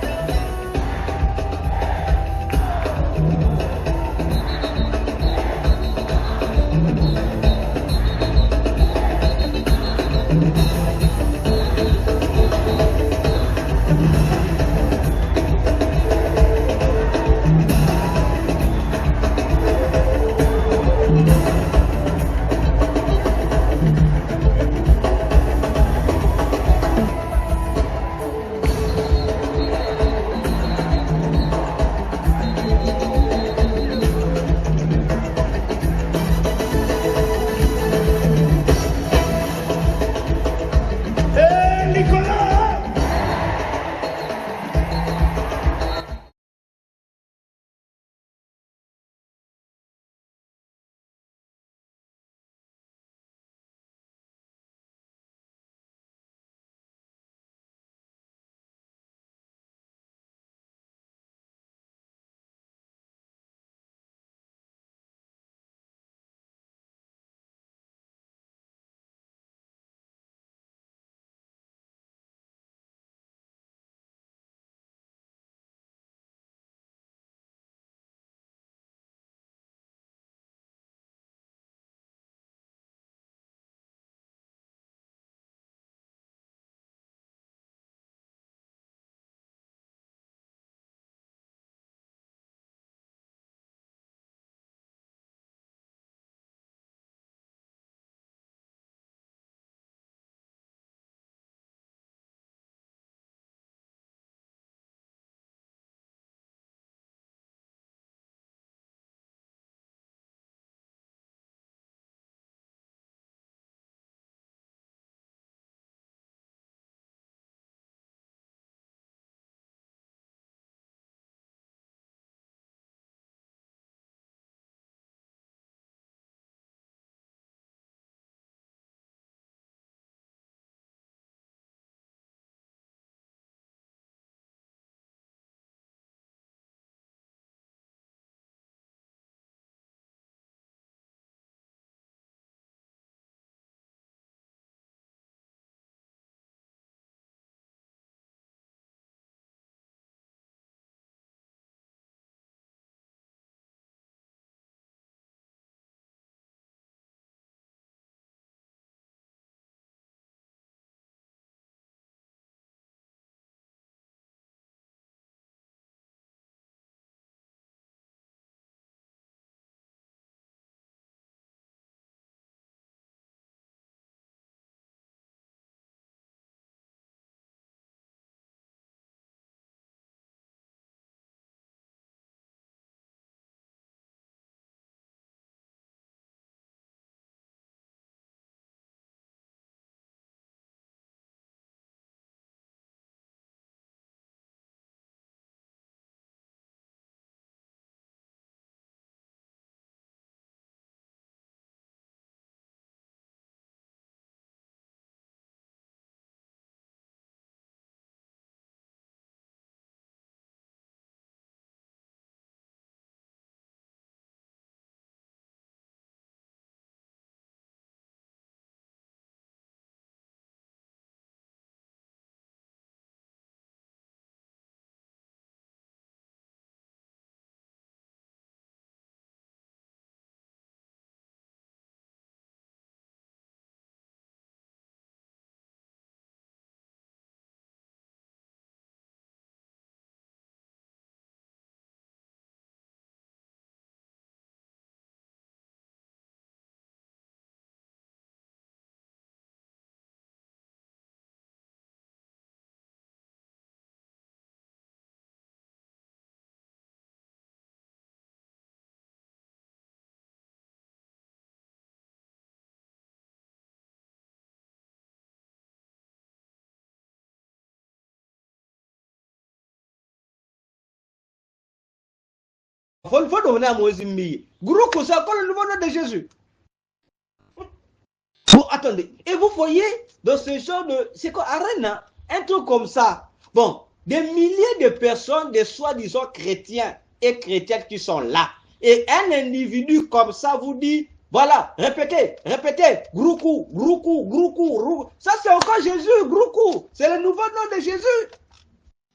Speaker 2: faut donner à Moïse Mille. Groupe, c'est encore le nouveau nom de Jésus. Bon, attendez. Et vous voyez, dans ce genre de... C'est quoi, Arena? Un truc comme ça. Bon, des milliers de personnes, des soi-disant chrétiens et chrétiennes qui sont là. Et un individu comme ça vous dit, voilà, répétez, Groukou, Groukou, Groukou, Groukou. Ça c'est encore Jésus, Groukou. C'est le nouveau nom de Jésus.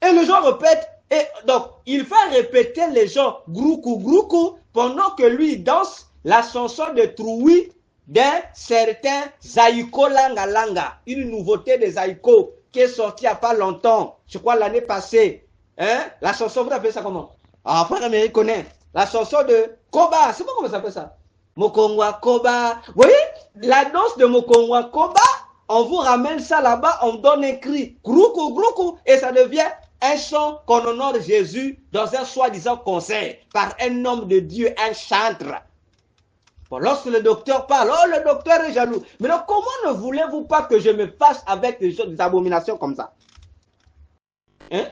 Speaker 2: Et les gens répètent. Et donc, il fait répéter les gens Groukou, Groukou pendant que lui danse la chanson de Troui d'un certain Zaïko Langa Langa. Une nouveauté de Zaïko qui est sortie il n'y a pas longtemps. Je crois l'année passée. Hein? La chanson, vous appelez ça comment? Ah, frère Amérique connaît. La chanson de Koba. C'est pas comment ça s'appelle ça? Mokongwa Koba. Vous voyez? La danse de Mokongwa Koba, on vous ramène ça là-bas, on donne un cri. Groukou, Groukou. Et ça devient un chant qu'on honore Jésus dans un soi-disant concert par un homme de Dieu, un chantre. Bon, lorsque le docteur parle, oh, le docteur est jaloux. Mais donc, comment ne voulez-vous pas que je me fâche avec des abominations comme ça? Hein?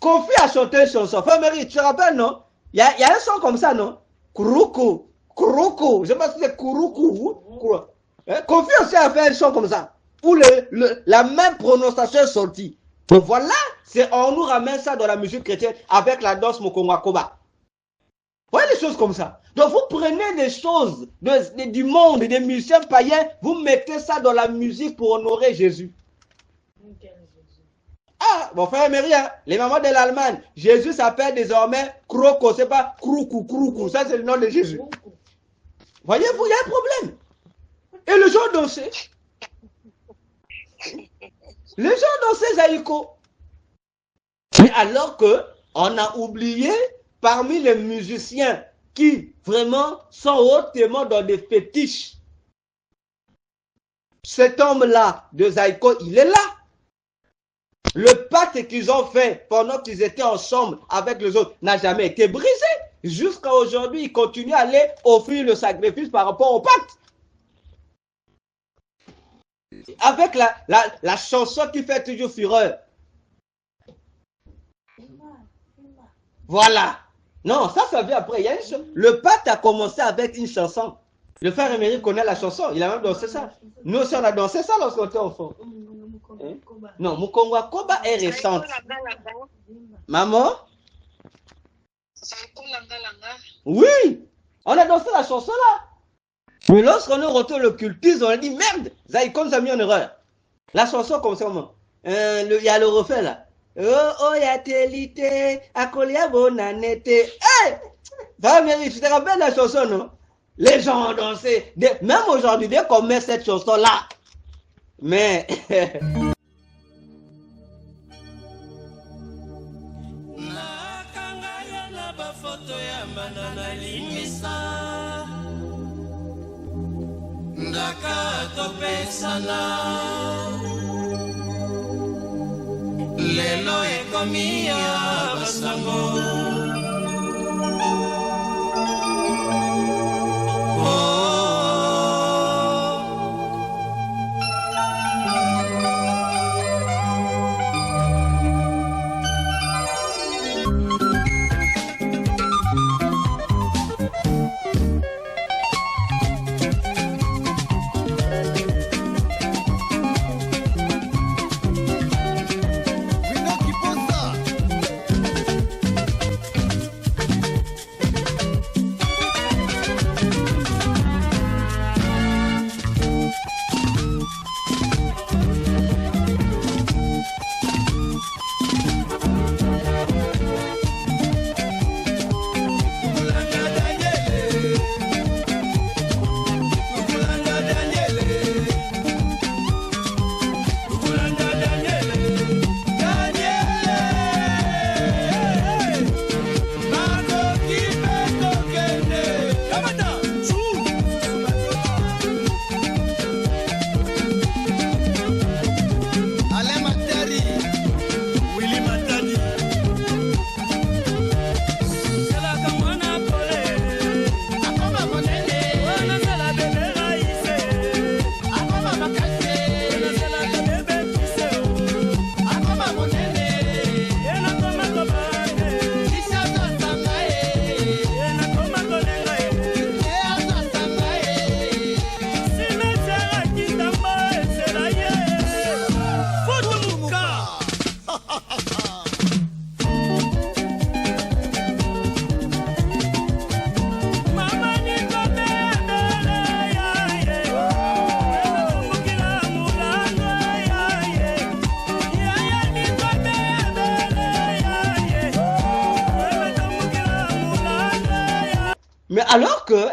Speaker 2: Kofi a chanté une chanson. Frère Marie, tu te rappelles, non? Il y a un son comme ça, non? Kouroukou, Kouroukou. Je ne sais pas si c'est Kouroukou. Hein? Kofi aussi a fait un son comme ça. Où la même prononciation est sortie. Donc voilà, on nous ramène ça dans la musique chrétienne avec la danse Mokongwa Koba. Vous voyez des choses comme ça. Donc vous prenez des choses du monde, des musiciens païens, vous mettez ça dans la musique pour honorer Jésus. Ah, bon frère Mérien, les mamans de l'Allemagne, Jésus s'appelle désormais Kroko, c'est pas Kroukou, Kroukou, ça c'est le nom de Jésus. Voyez-vous, il y a un problème. Et les gens dansaient. Les gens dansaient Zaïko. Mais alors que on a oublié parmi les musiciens qui vraiment sont hautement dans des fétiches. Cet homme-là de Zaïko, il est là. Le pacte qu'ils ont fait pendant qu'ils étaient ensemble avec les autres n'a jamais été brisé. Jusqu'à aujourd'hui, ils continuent à aller offrir le sacrifice par rapport au pacte. Avec la chanson qui fait toujours fureur. Voilà. Non, ça vient après. Il y a le pacte a commencé avec une chanson. Le frère Émeric connaît la chanson. Il a même dansé ça. Nous aussi, on a dansé ça lorsqu'on était enfant. Hein? Non, Mokongwa Koba est récente. Maman? Oui, on a dansé la chanson là. Mais lorsqu'on est retourné le cultisme, on a dit merde, Zaïko nous a mis en erreur. La chanson comme ça, comment? Il y a le refrain là. Oh, ya telité, akolia bonanete. Hey! Valérie, tu te rappelles la chanson, non? Les gens ont dansé. Même aujourd'hui, dès qu'on met cette chanson là. Mais.
Speaker 5: Lelo ekomi ya basango.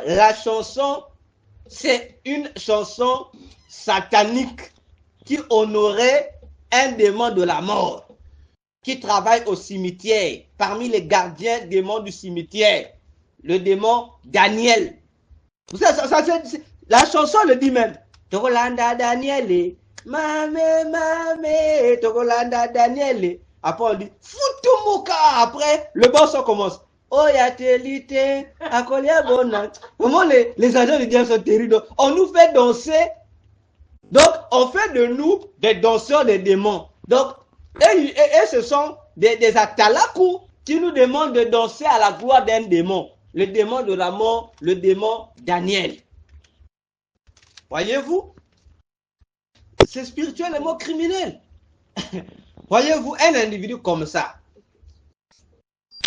Speaker 2: la chanson, c'est une chanson satanique qui honorait un démon de la mort qui travaille au cimetière, parmi les gardiens démons du cimetière, le démon Daniel. La chanson le dit même. Togolanda Daniel, mame, Togolanda Daniel. Après on dit Futumuka. Après le morceau commence. Oyatelite, Akolia Bonat. Comment les agents du diable sont terribles. On nous fait danser. Donc on fait de nous des danseurs des démons. Donc et ce sont des atalakou qui nous demandent de danser à la gloire d'un démon. Le démon de la mort, le démon Daniel. Voyez-vous? C'est spirituellement criminel. Voyez-vous, un individu comme ça,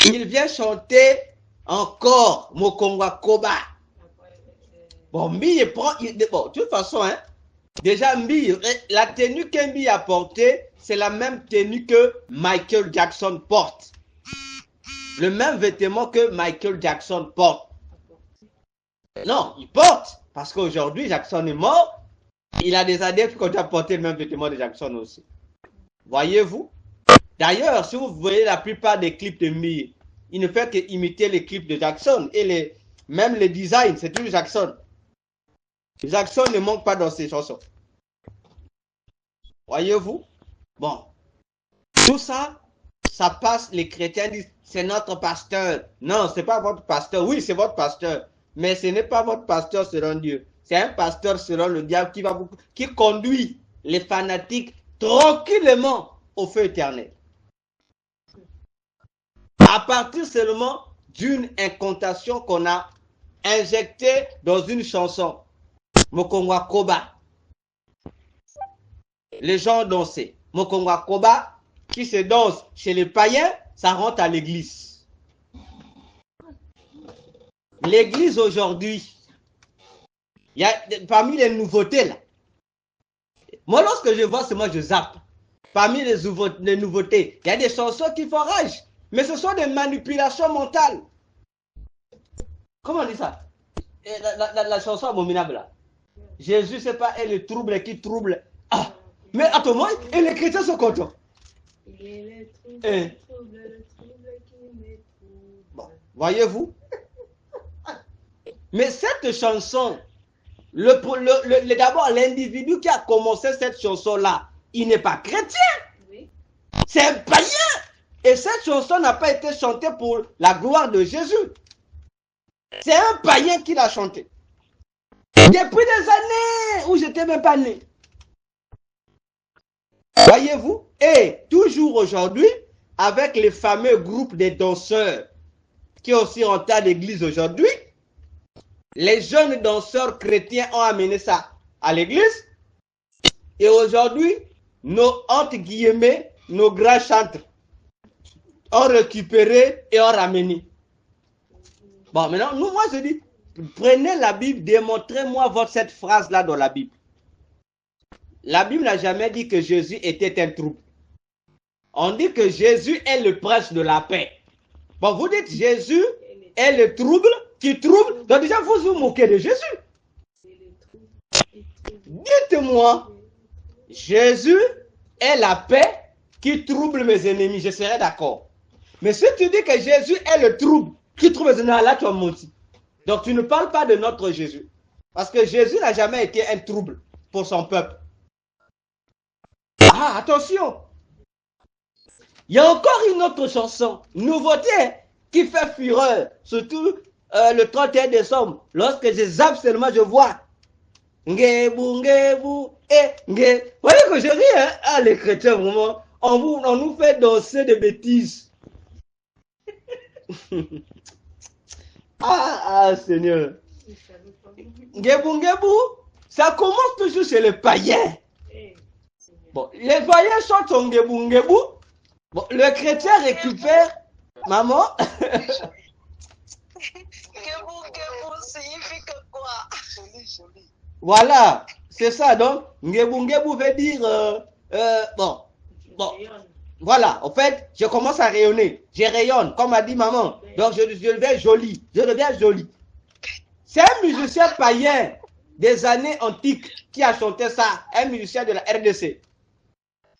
Speaker 2: il vient chanter encore Mokongwa Koba. Bon, Mbi prend... Bon, de toute façon, hein, déjà Mbi, la tenue qu'Mbi a portée, c'est la même tenue que Michael Jackson porte. Le même vêtement que Michael Jackson porte. Non, il porte. Parce qu'aujourd'hui, Jackson est mort. Il a des adeptes qui ont porté le même vêtement de Jackson aussi. Voyez-vous? D'ailleurs, si vous voyez la plupart des clips de Mbi, il ne fait qu'imiter les clips de Jackson. Et même les designs, c'est toujours Jackson. Jackson ne manque pas dans ses chansons. Voyez-vous? Bon. Tout ça, ça passe, les chrétiens disent, c'est notre pasteur. Non, ce n'est pas votre pasteur. Oui, c'est votre pasteur. Mais ce n'est pas votre pasteur selon Dieu. C'est un pasteur selon le diable qui conduit les fanatiques tranquillement au feu éternel. À partir seulement d'une incantation qu'on a injectée dans une chanson. Mokongwa Koba. Les gens dansaient. Mokongwa Koba, qui se danse chez les païens, ça rentre à l'église. L'église aujourd'hui, il y a parmi les nouveautés là. Moi, lorsque je vois, c'est moi je zappe. Parmi les nouveautés, il y a des chansons qui font rage. Mais ce sont des manipulations mentales. Comment on dit ça? La chanson abominable là. Jésus, c'est pas elle le trouble qui trouble. Ah, mais attends, moi, et les chrétiens sont contents. Bon, voyez-vous? Mais cette chanson, d'abord, l'individu qui a commencé cette chanson-là, il n'est pas chrétien. Oui. C'est un païen. Et cette chanson n'a pas été chantée pour la gloire de Jésus. C'est un païen qui l'a chantée. Depuis des années où j'étais même pas né. Voyez-vous? Et toujours aujourd'hui, avec les fameux groupes des danseurs qui aussi rentrent à l'église aujourd'hui, les jeunes danseurs chrétiens ont amené ça à l'église. Et aujourd'hui, nos, entre guillemets, nos grands chantres ont récupéré et ont ramené. Bon, maintenant, nous, moi, je dis, prenez la Bible, démontrez-moi cette phrase-là dans la Bible. La Bible n'a jamais dit que Jésus était un trouble. On dit que Jésus est le prince de la paix. Bon, vous dites Jésus est le trouble qui trouble. Donc déjà, vous vous moquez de Jésus. Dites-moi, Jésus est la paix qui trouble mes ennemis. Je serai d'accord. Mais si tu dis que Jésus est le trouble qui trouble mes ennemis, là tu as menti. Donc tu ne parles pas de notre Jésus. Parce que Jésus n'a jamais été un trouble pour son peuple. Ah, attention. Il y a encore une autre chanson, nouveauté, qui fait fureur. Surtout le 31 décembre. Lorsque je zappe seulement, je vois. Ngebu, ngebu, nge. Vous voyez que je ris, hein? Ah, les chrétiens, vraiment. On nous fait danser des bêtises. Seigneur. Ngebu, ngebu, ça commence toujours chez les païens. Bon, les païens chantent son ngebu, ngebu. Bon, le chrétien récupère. Maman.
Speaker 3: Ngebu, ngebu signifie que quoi? Joli.
Speaker 2: Voilà, c'est ça. Donc, ngebu, ngebu veut dire. Bon. Voilà, en fait, je commence à rayonner. Je rayonne, comme a dit maman. Donc, je deviens joli. Je deviens joli. C'est un musicien païen des années antiques qui a chanté ça, un musicien de la RDC.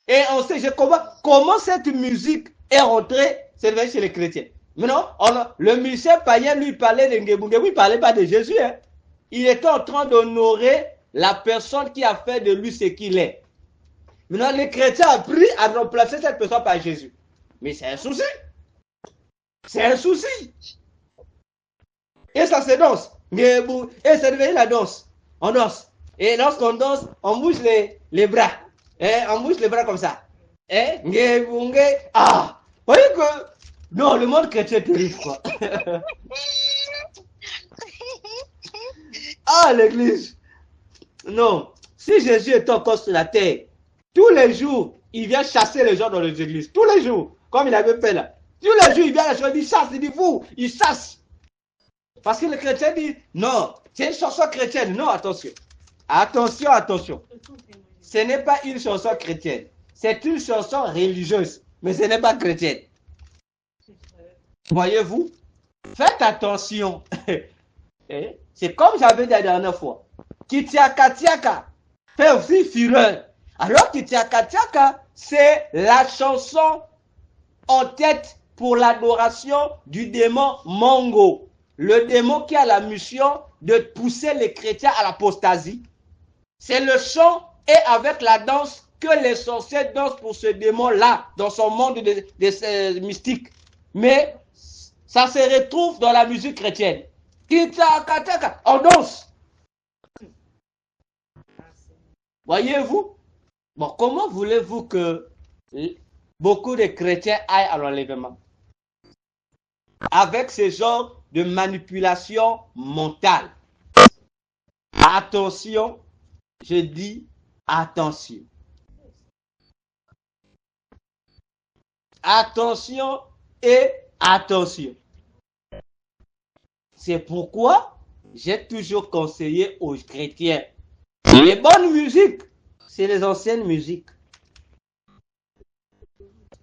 Speaker 2: Et on sait comment cette musique est rentrée, c'est devenu chez les chrétiens. Mais non, le musicien païen lui parlait de Ngebou. Ngebou, il ne parlait pas de Jésus. Hein. Il était en train d'honorer la personne qui a fait de lui ce qu'il est. Maintenant, les chrétiens ont pris à remplacer cette personne par Jésus. Mais c'est un souci. C'est un souci. Et ça se danse. Et c'est devenu la danse. On danse. Et lorsqu'on danse, on bouge les bras. Et on bouge les bras comme ça. Et ah, vous voyez que non, le monde chrétien est terrible, quoi. Ah, l'église. Non. Si Jésus est encore sur la terre, tous les jours, il vient chasser les gens dans les églises. Tous les jours. Comme il avait fait là. Tous les jours, il vient la chanter, il chasse, il dit vous, il chasse. Parce que le chrétien dit, non, c'est une chanson chrétienne. Non, attention. Attention, attention. Ce n'est pas une chanson chrétienne. C'est une chanson religieuse. Mais ce n'est pas chrétienne. Voyez-vous? Faites attention. C'est comme j'avais dit la dernière fois. Kitiaka Tiaka fait aussi fureur. Alors Kitiaka Tiaka, c'est la chanson en tête pour l'adoration du démon Mongo. Le démon qui a la mission de pousser les chrétiens à l'apostasie. C'est le chant et avec la danse que les sorciers dansent pour ce démon-là, dans son monde des mystiques. Mais ça se retrouve dans la musique chrétienne. On danse. Voyez-vous? Bon, comment voulez-vous que beaucoup de chrétiens aillent à l'enlèvement? Avec ce genre de manipulation mentale. Attention, je dis attention. Attention et attention. C'est pourquoi j'ai toujours conseillé aux chrétiens. Les bonnes musiques, c'est les anciennes musiques.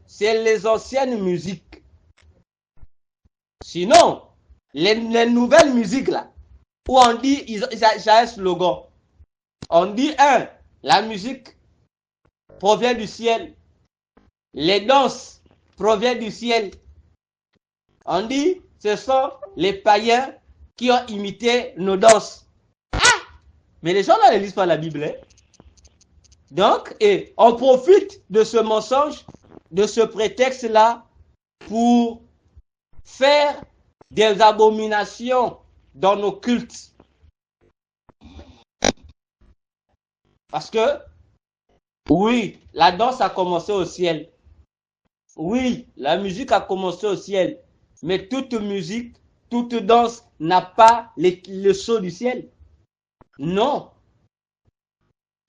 Speaker 2: C'est les anciennes musiques. Sinon, les nouvelles musiques là, où on dit, j'ai un slogan. On dit, la musique provient du ciel. Les danses proviennent du ciel. On dit, ce sont les païens qui ont imité nos danses. Ah! Mais les gens là ne lisent pas la Bible. Hein? Donc, on profite de ce mensonge, de ce prétexte-là, pour faire des abominations dans nos cultes. Parce que, oui, la danse a commencé au ciel. Oui, la musique a commencé au ciel. Mais toute musique, toute danse n'a pas le sceau du ciel. Non.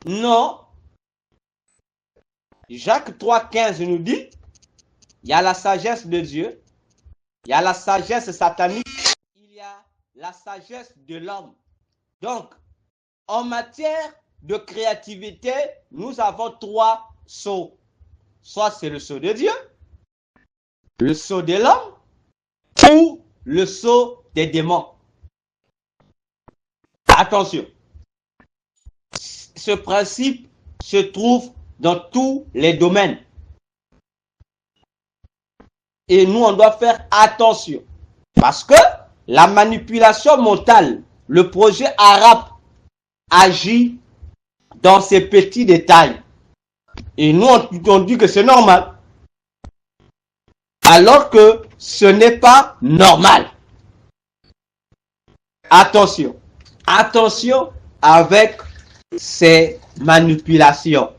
Speaker 2: Non. Jacques 3,15 nous dit, il y a la sagesse de Dieu, il y a la sagesse satanique, il y a la sagesse de l'homme. Donc, en matière de créativité, nous avons 3 sceaux. Soit c'est le sceau de Dieu, le sceau de l'homme, ou le sceau des démons. Attention. Ce principe se trouve dans tous les domaines. Et nous, on doit faire attention. Parce que la manipulation mentale, le projet arabe agit dans ces petits détails. Et nous, on dit que c'est normal. Alors que ce n'est pas normal. Attention. Attention avec ces manipulations.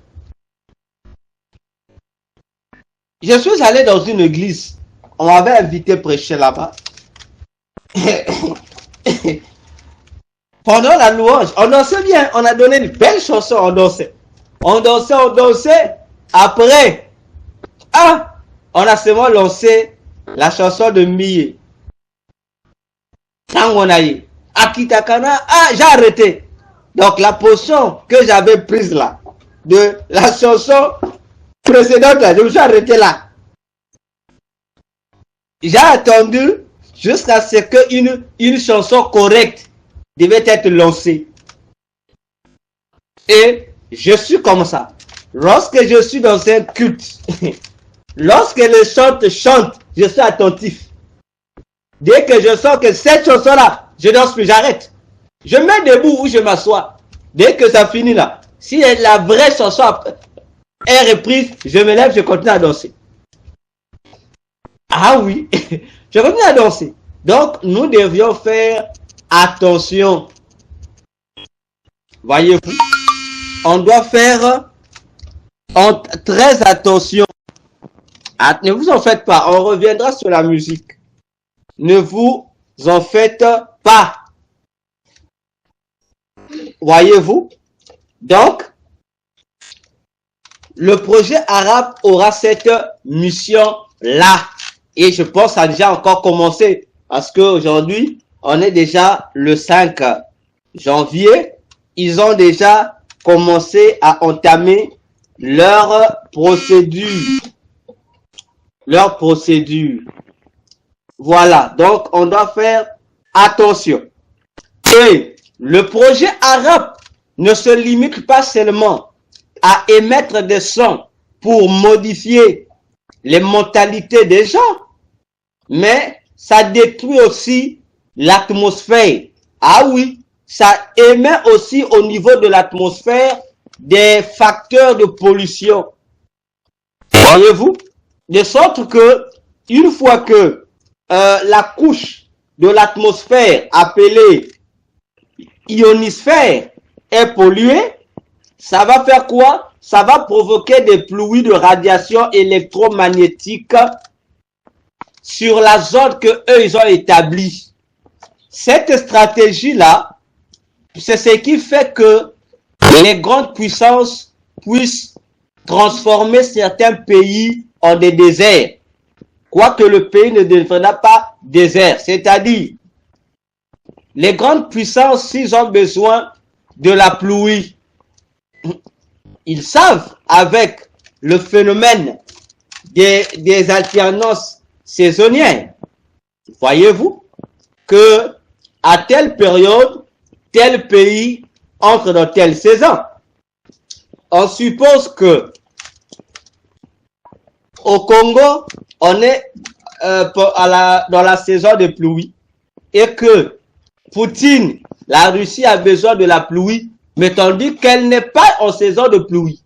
Speaker 2: Je suis allé dans une église. On m'avait invité à prêcher là-bas. Pendant la louange, on dansait bien. On a donné une belle chanson, on dansait. On dansait, on dansait. Après, on a seulement lancé la chanson de Miye. Tangonaye. Akitakana, j'ai arrêté. Donc la portion que j'avais prise là, de la chanson précédente là, je me suis arrêté là. J'ai attendu jusqu'à ce qu'une chanson correcte devait être lancé. Et je suis comme ça. Lorsque je suis dans un culte, lorsque les chantes chantent, je suis attentif. Dès que je sens que cette chanson-là, je danse plus, j'arrête. Je mets debout ou je m'assois. Dès que ça finit là, si la vraie chanson est reprise, je me lève, je continue à danser. Ah oui, je continue à danser. Donc, nous devions faire attention. Voyez-vous, on doit faire très attention. Ne vous en faites pas, on reviendra sur la musique. Ne vous en faites pas. Voyez-vous? Donc, le projet arabe aura cette mission-là. Et je pense que ça a déjà encore commencé. Parce qu'aujourd'hui, on est déjà le 5 janvier. Ils ont déjà commencé à entamer leur procédure. Voilà, donc on doit faire attention. Et le projet arabe ne se limite pas seulement à émettre des sons pour modifier les mentalités des gens, mais ça détruit aussi l'atmosphère. Ah oui, ça émet aussi au niveau de l'atmosphère des facteurs de pollution. Voyez-vous? De sorte que, une fois que la couche de l'atmosphère appelée ionosphère est polluée, ça va faire quoi? Ça va provoquer des pluies de radiation électromagnétique sur la zone que eux ils ont établie. Cette stratégie-là, c'est ce qui fait que les grandes puissances puissent transformer certains pays en des déserts. Quoique le pays ne deviendra pas désert. C'est-à-dire, les grandes puissances, s'ils ont besoin de la pluie, ils savent avec le phénomène des alternances saisonnières, voyez-vous, que à telle période, tel pays entre dans telle saison. On suppose que au Congo, on est dans la saison de pluie et que Poutine, la Russie a besoin de la pluie, mais tandis qu'elle n'est pas en saison de pluie.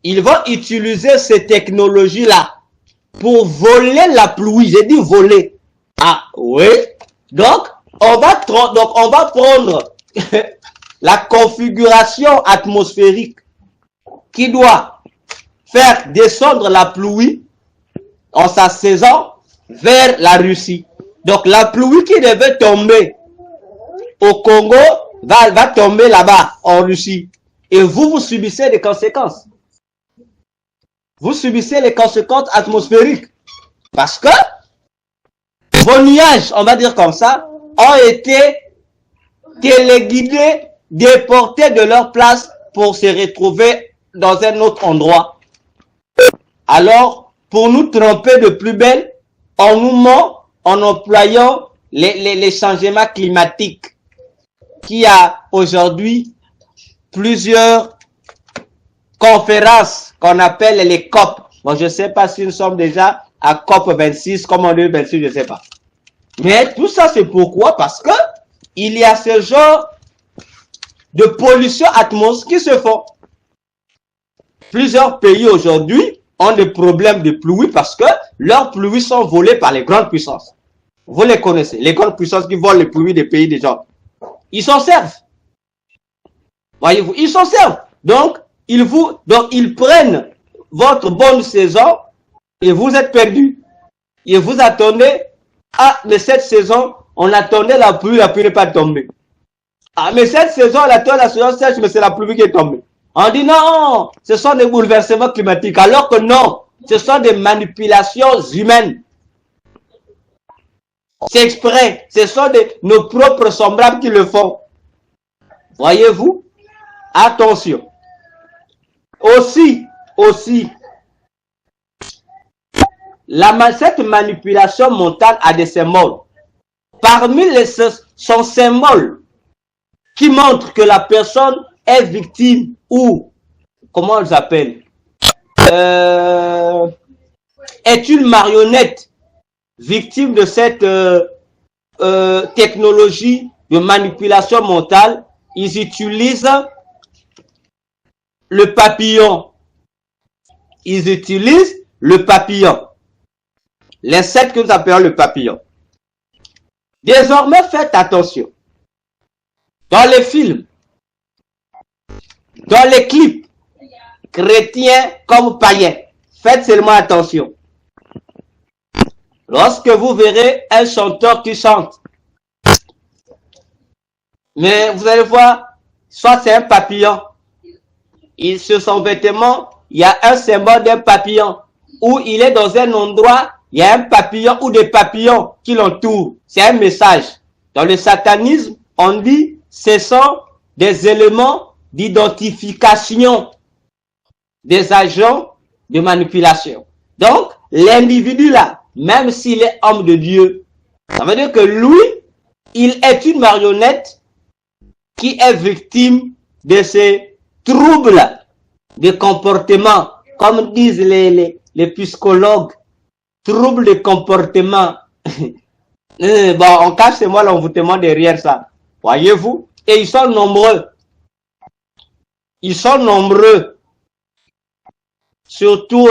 Speaker 2: Ils vont utiliser ces technologies-là pour voler la pluie. J'ai dit voler. Ah oui. Donc, on va prendre la configuration atmosphérique qui doit faire descendre la pluie en sa saison vers la Russie. Donc, la pluie qui devait tomber au Congo va tomber là-bas, en Russie. Et vous subissez les conséquences. Vous subissez les conséquences atmosphériques. Parce que vos nuages, on va dire comme ça, ont été téléguidés, déportés de leur place pour se retrouver dans un autre endroit. Alors, pour nous tromper de plus belle, on nous ment en employant les changements climatiques qui a aujourd'hui plusieurs conférences qu'on appelle les COP. Bon, je ne sais pas si nous sommes déjà à COP 26, comme on dit 26, je ne sais pas. Mais tout ça, c'est pourquoi? Parce que il y a ce genre de pollution atmosphérique qui se font. Plusieurs pays aujourd'hui ont des problèmes de pluie parce que leurs pluies sont volées par les grandes puissances. Vous les connaissez, les grandes puissances qui volent les pluies des pays des gens. Ils s'en servent. Voyez-vous, ils s'en servent. Donc, ils prennent votre bonne saison et vous êtes perdu. Et vous attendez, ah, mais cette saison, on attendait la pluie n'est pas tombée. Ah, mais cette saison, on attend la saison sèche, mais c'est la pluie qui est tombée. On dit non, ce sont des bouleversements climatiques, alors que non, ce sont des manipulations humaines. C'est exprès, ce sont nos propres semblables qui le font. Voyez-vous? Attention. Aussi, cette manipulation mentale a des symboles. Parmi son symbole qui montre que la personne est victime ou, comment on l'appelle, est une marionnette victime de cette technologie de manipulation mentale. Ils utilisent le papillon. Ils utilisent le papillon. L'insecte que nous appelons le papillon. Désormais, faites attention. Dans les films, dans les clips, chrétiens comme païens, faites seulement attention. Lorsque vous verrez un chanteur qui chante, mais vous allez voir, soit c'est un papillon, sur son vêtement, il y a un symbole d'un papillon, ou il est dans un endroit, il y a un papillon ou des papillons qui l'entourent. C'est un message. Dans le satanisme, on dit, ce sont des éléments d'identification des agents de manipulation. Donc, l'individu là, même s'il est homme de Dieu, ça veut dire que lui, il est une marionnette qui est victime de ces troubles de comportement, comme disent les psychologues, troubles de comportement. Bon, on cache moi l'envoûtement derrière ça. Voyez-vous? Et ils sont nombreux. Ils sont nombreux. Surtout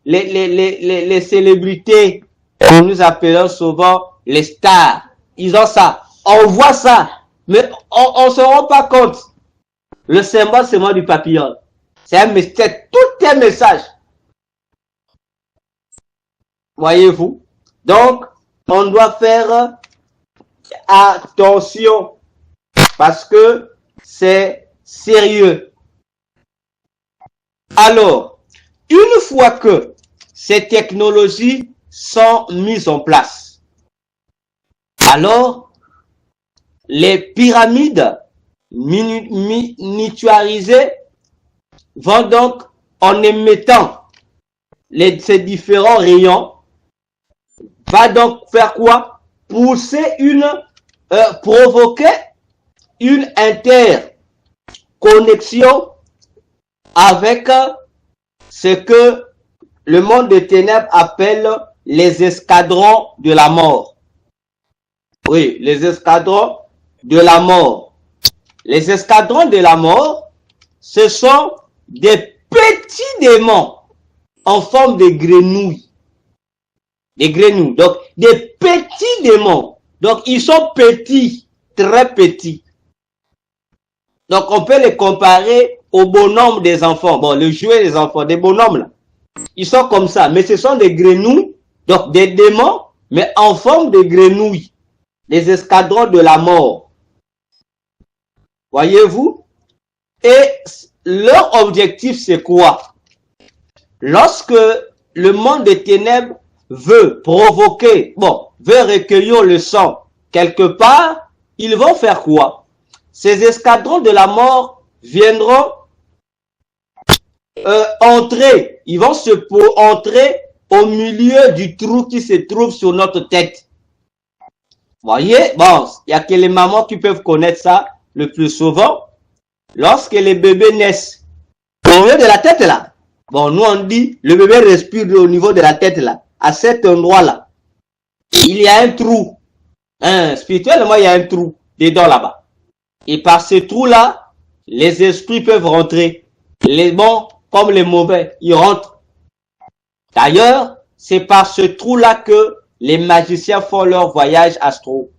Speaker 2: les célébrités que nous appelons souvent les stars. Ils ont ça. On voit ça. Mais on ne se rend pas compte. Le symbole, c'est moi du papillon. C'est un message. Tout est message. Voyez-vous? Donc, on doit faire attention parce que c'est sérieux. Alors, une fois que ces technologies sont mises en place, alors les pyramides miniaturisées vont donc, en émettant ces différents rayons, va donc faire quoi? Pousser provoquer une interconnexion avec ce que le monde des ténèbres appelle les escadrons de la mort. Oui, les escadrons de la mort. Les escadrons de la mort, ce sont des petits démons en forme de grenouilles. Des grenouilles. Donc, des petits démons. Donc, ils sont petits, très petits. Donc, on peut les comparer au bonhomme des enfants. Bon, le jouet des enfants, des bonhommes là. Ils sont comme ça, mais ce sont des grenouilles, donc des démons, mais en forme de grenouilles. Les escadrons de la mort. Voyez-vous? Et leur objectif, c'est quoi? Lorsque le monde des ténèbres veut provoquer, veut recueillir le sang quelque part, ils vont faire quoi? Ces escadrons de la mort viendront entrer, ils vont entrer au milieu du trou qui se trouve sur notre tête. Voyez, bon, il y a que les mamans qui peuvent connaître ça le plus souvent. Lorsque les bébés naissent, au milieu de la tête là, bon, nous on dit, le bébé respire au niveau de la tête là, à cet endroit là, il y a un trou. Spirituellement, il y a un trou dedans là-bas. Et par ce trou là, les esprits peuvent rentrer. Les bons comme les mauvais, ils rentrent. D'ailleurs, c'est par ce trou-là que les magiciens font leur voyage astro.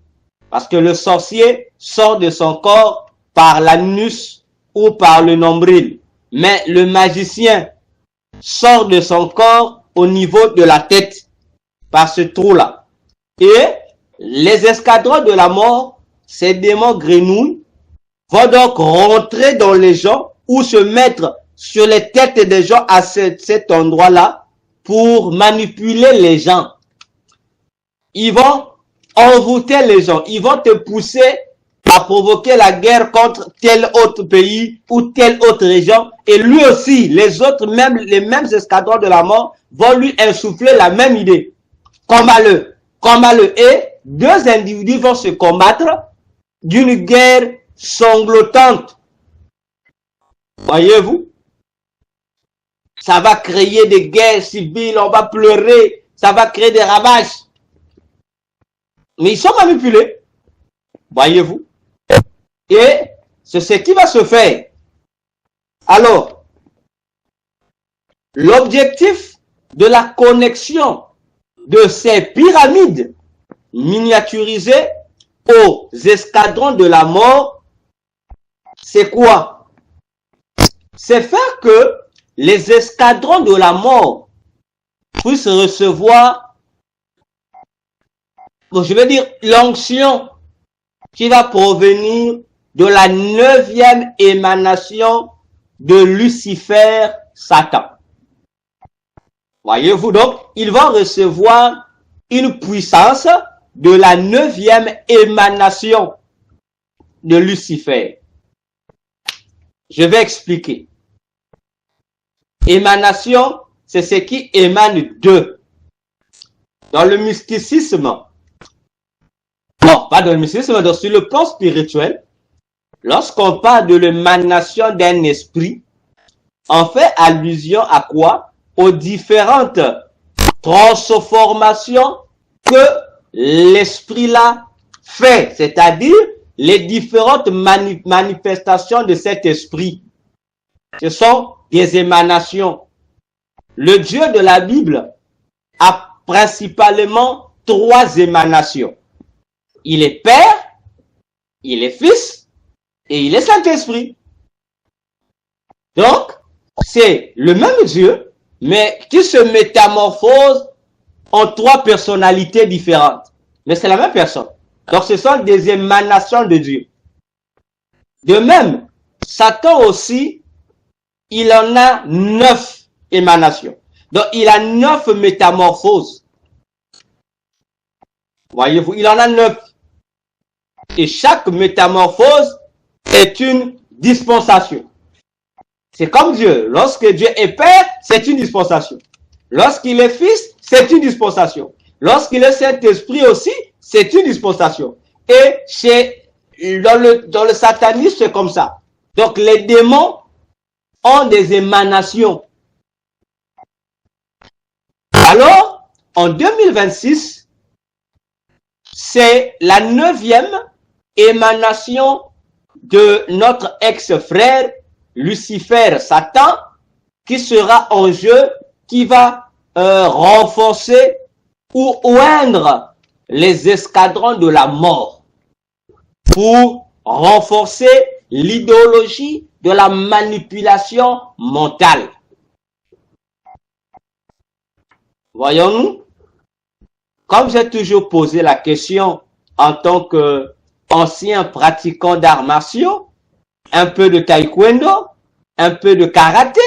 Speaker 2: Parce que le sorcier sort de son corps par l'anus ou par le nombril. Mais le magicien sort de son corps au niveau de la tête, par ce trou-là. Et les escadrons de la mort, ces démons grenouilles, vont donc rentrer dans les gens ou se mettre sur les têtes des gens à cet endroit-là pour manipuler les gens. Ils vont envoûter les gens. Ils vont te pousser à provoquer la guerre contre tel autre pays ou telle autre région. Et lui aussi, les autres, même les mêmes escadrons de la mort, vont lui insuffler la même idée. Combat-le. Combat-le. Et deux individus vont se combattre d'une guerre sanglotante. Voyez-vous? Ça va créer des guerres civiles, on va pleurer, ça va créer des ravages. Mais ils sont manipulés. Voyez-vous? Et c'est ce qui va se faire. Alors, l'objectif de la connexion de ces pyramides miniaturisées aux escadrons de la mort, c'est quoi? C'est faire que les escadrons de la mort puissent recevoir, je vais dire, l'onction qui va provenir de la 9e émanation de Lucifer, Satan. Voyez-vous donc, ils vont recevoir une puissance de la 9e émanation de Lucifer. Je vais expliquer. Émanation, c'est ce qui émane d'eux. Dans le mysticisme, non, pas dans le mysticisme, mais sur le plan spirituel, lorsqu'on parle de l'émanation d'un esprit, on fait allusion à quoi? Aux différentes transformations que l'esprit-là fait, c'est-à-dire les différentes manifestations de cet esprit. Ce sont des émanations. Le Dieu de la Bible a principalement 3 émanations. Il est Père, il est Fils et il est Saint-Esprit. Donc, c'est le même Dieu, mais qui se métamorphose en 3 personnalités différentes. Mais c'est la même personne. Donc, ce sont des émanations de Dieu. De même, Satan aussi, il en a 9 émanations. Donc, il a 9 métamorphoses. Voyez-vous, il en a 9. Et chaque métamorphose est une dispensation. C'est comme Dieu. Lorsque Dieu est Père, c'est une dispensation. Lorsqu'il est Fils, c'est une dispensation. Lorsqu'il est Saint-Esprit aussi, c'est une dispensation. Et dans le satanisme, c'est comme ça. Donc, les démons ont des émanations. Alors, en 2026, c'est la 9e émanation de notre ex-frère Lucifer, Satan, qui sera en jeu, qui va renforcer ou oindre les escadrons de la mort pour renforcer l'idéologie de la manipulation mentale. Voyons-nous, comme j'ai toujours posé la question en tant qu'ancien pratiquant d'arts martiaux, un peu de taekwondo, un peu de karaté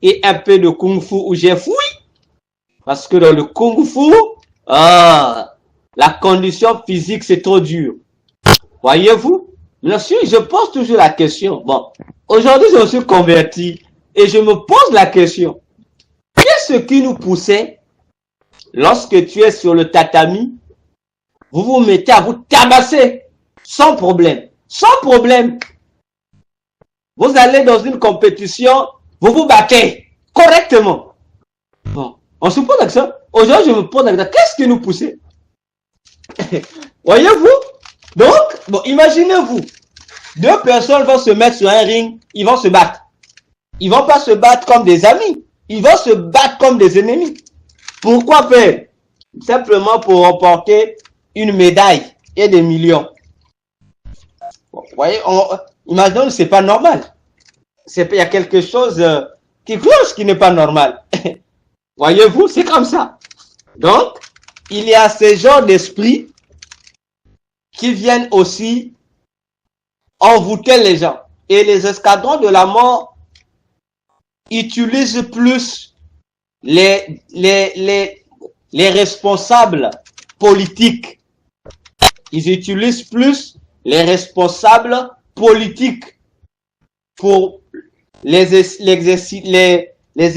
Speaker 2: et un peu de kung-fu où j'ai fouillé. Parce que dans le kung-fu, la condition physique c'est trop dur. Voyez-vous? Bien sûr, je pose toujours la question. Bon, aujourd'hui je me suis converti et je me pose la question. Qu'est-ce qui nous poussait lorsque tu es sur le tatami, vous vous mettez à vous tabasser sans problème. Sans problème. Vous allez dans une compétition, vous vous battez correctement. Bon, on se pose la question. Aujourd'hui, je me pose la question. Qu'est-ce qui nous poussait? Voyez-vous? Donc, bon, imaginez-vous. 2 personnes vont se mettre sur un ring, ils vont se battre. Ils vont pas se battre comme des amis. Ils vont se battre comme des ennemis. Pourquoi faire? Simplement pour remporter une médaille et des millions. Bon, vous voyez, imaginons que c'est pas normal. Il y a quelque chose qui cloche qui n'est pas normal. Voyez-vous, c'est comme ça. Donc, il y a ces genres d'esprits qui viennent aussi envoûter les gens. Et les escadrons de la mort utilisent plus les responsables politiques. Ils utilisent plus les responsables politiques pour les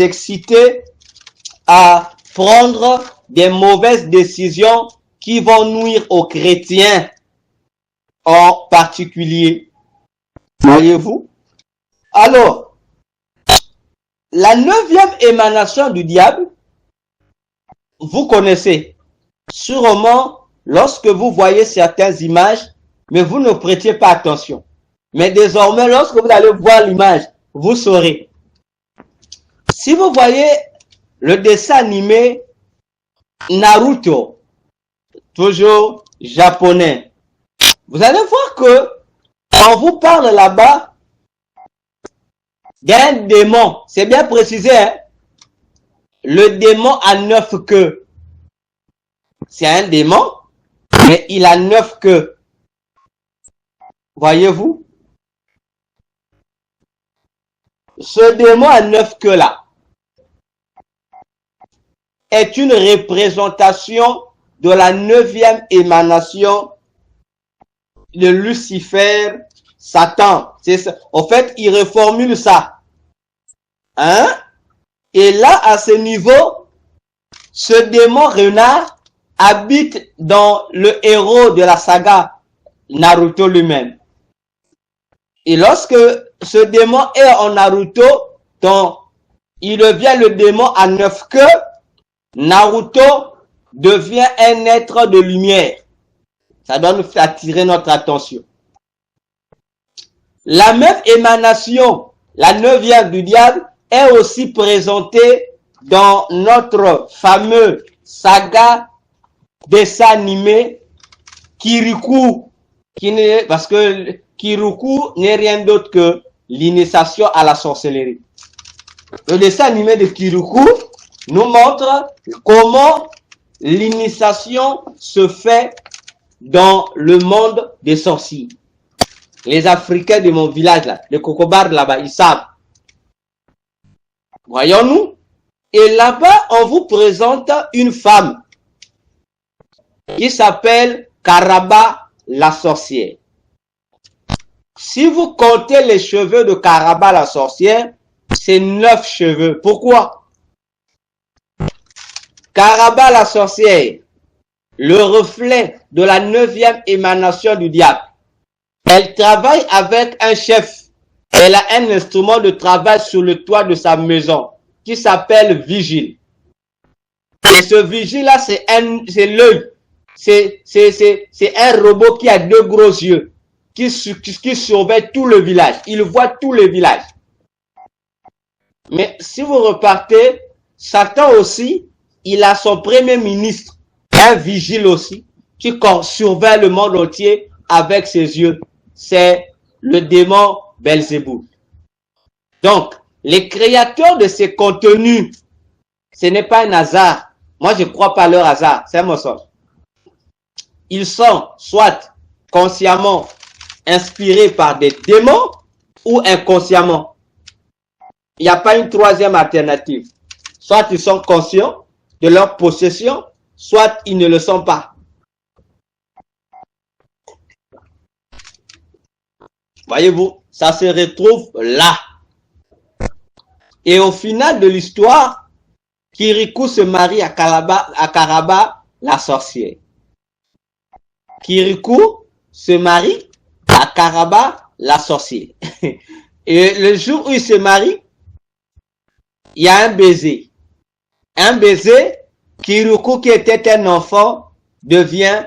Speaker 2: exciter à prendre des mauvaises décisions qui vont nuire aux chrétiens en particulier. Voyez-vous? Alors, la 9e émanation du diable, vous connaissez. Sûrement, lorsque vous voyez certaines images, mais vous ne prêtez pas attention. Mais désormais, lorsque vous allez voir l'image, vous saurez. Si vous voyez le dessin animé Naruto, toujours japonais, vous allez voir que on vous parle là-bas d'un démon. C'est bien précisé, hein? Le démon a 9 queues. C'est un démon, mais il a 9 queues. Voyez-vous? Ce démon à 9 queues là est une représentation de la 9e émanation de Lucifer, Satan. C'est ça. En fait, il reformule ça. Hein? Et là, à ce niveau, ce démon renard habite dans le héros de la saga Naruto lui-même. Et lorsque ce démon est en Naruto, donc il devient le démon à 9 queues, Naruto devient un être de lumière. Ça doit nous attirer notre attention. La même émanation, la 9e du diable, est aussi présentée dans notre fameux saga dessin animé Kirikou, parce que Kirikou n'est rien d'autre que l'initiation à la sorcellerie. Le dessin animé de Kirikou nous montre comment l'initiation se fait dans le monde des sorciers. Les Africains de mon village, là, les Cocobards là-bas, ils savent. Voyons-nous? Et là-bas, on vous présente une femme qui s'appelle Karaba la sorcière. Si vous comptez les cheveux de Karaba la sorcière, c'est 9 cheveux. Pourquoi? Karaba la sorcière, le reflet de la 9e émanation du diable. Elle travaille avec un chef. Elle a un instrument de travail sur le toit de sa maison qui s'appelle vigile. Et ce vigile-là, c'est l'œil. C'est un robot qui a 2 gros yeux, qui surveille tout le village. Il voit tout le village. Mais si vous repartez, Satan aussi, il a son premier ministre, un vigile aussi, qui surveille le monde entier avec ses yeux. C'est le démon Belzéboul. Donc, les créateurs de ces contenus, ce n'est pas un hasard. Moi, je ne crois pas à leur hasard. C'est un mensonge. Ils sont soit consciemment inspirés par des démons ou inconsciemment. Il n'y a pas une troisième alternative. Soit ils sont conscients de leur possession, soit ils ne le sont pas. Voyez-vous, ça se retrouve là. Et au final de l'histoire, Kirikou se marie à Karaba, la sorcière. Kirikou se marie à Karaba, la sorcière. Et le jour où il se marie, il y a un baiser. Un baiser, Kirikou qui était un enfant devient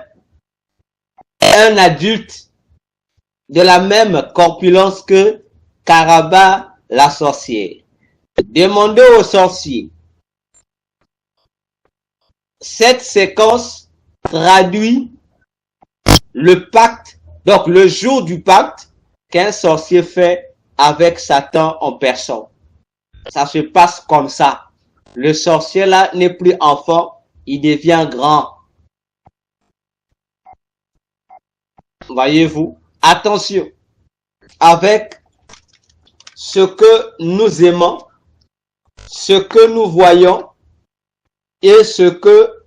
Speaker 2: un adulte de la même corpulence que Karaba, la sorcière. Demandez aux sorciers. Cette séquence traduit le pacte, donc le jour du pacte qu'un sorcier fait avec Satan en personne. Ça se passe comme ça. Le sorcier là n'est plus enfant, il devient grand. Voyez-vous? Attention, avec ce que nous aimons, ce que nous voyons et ce que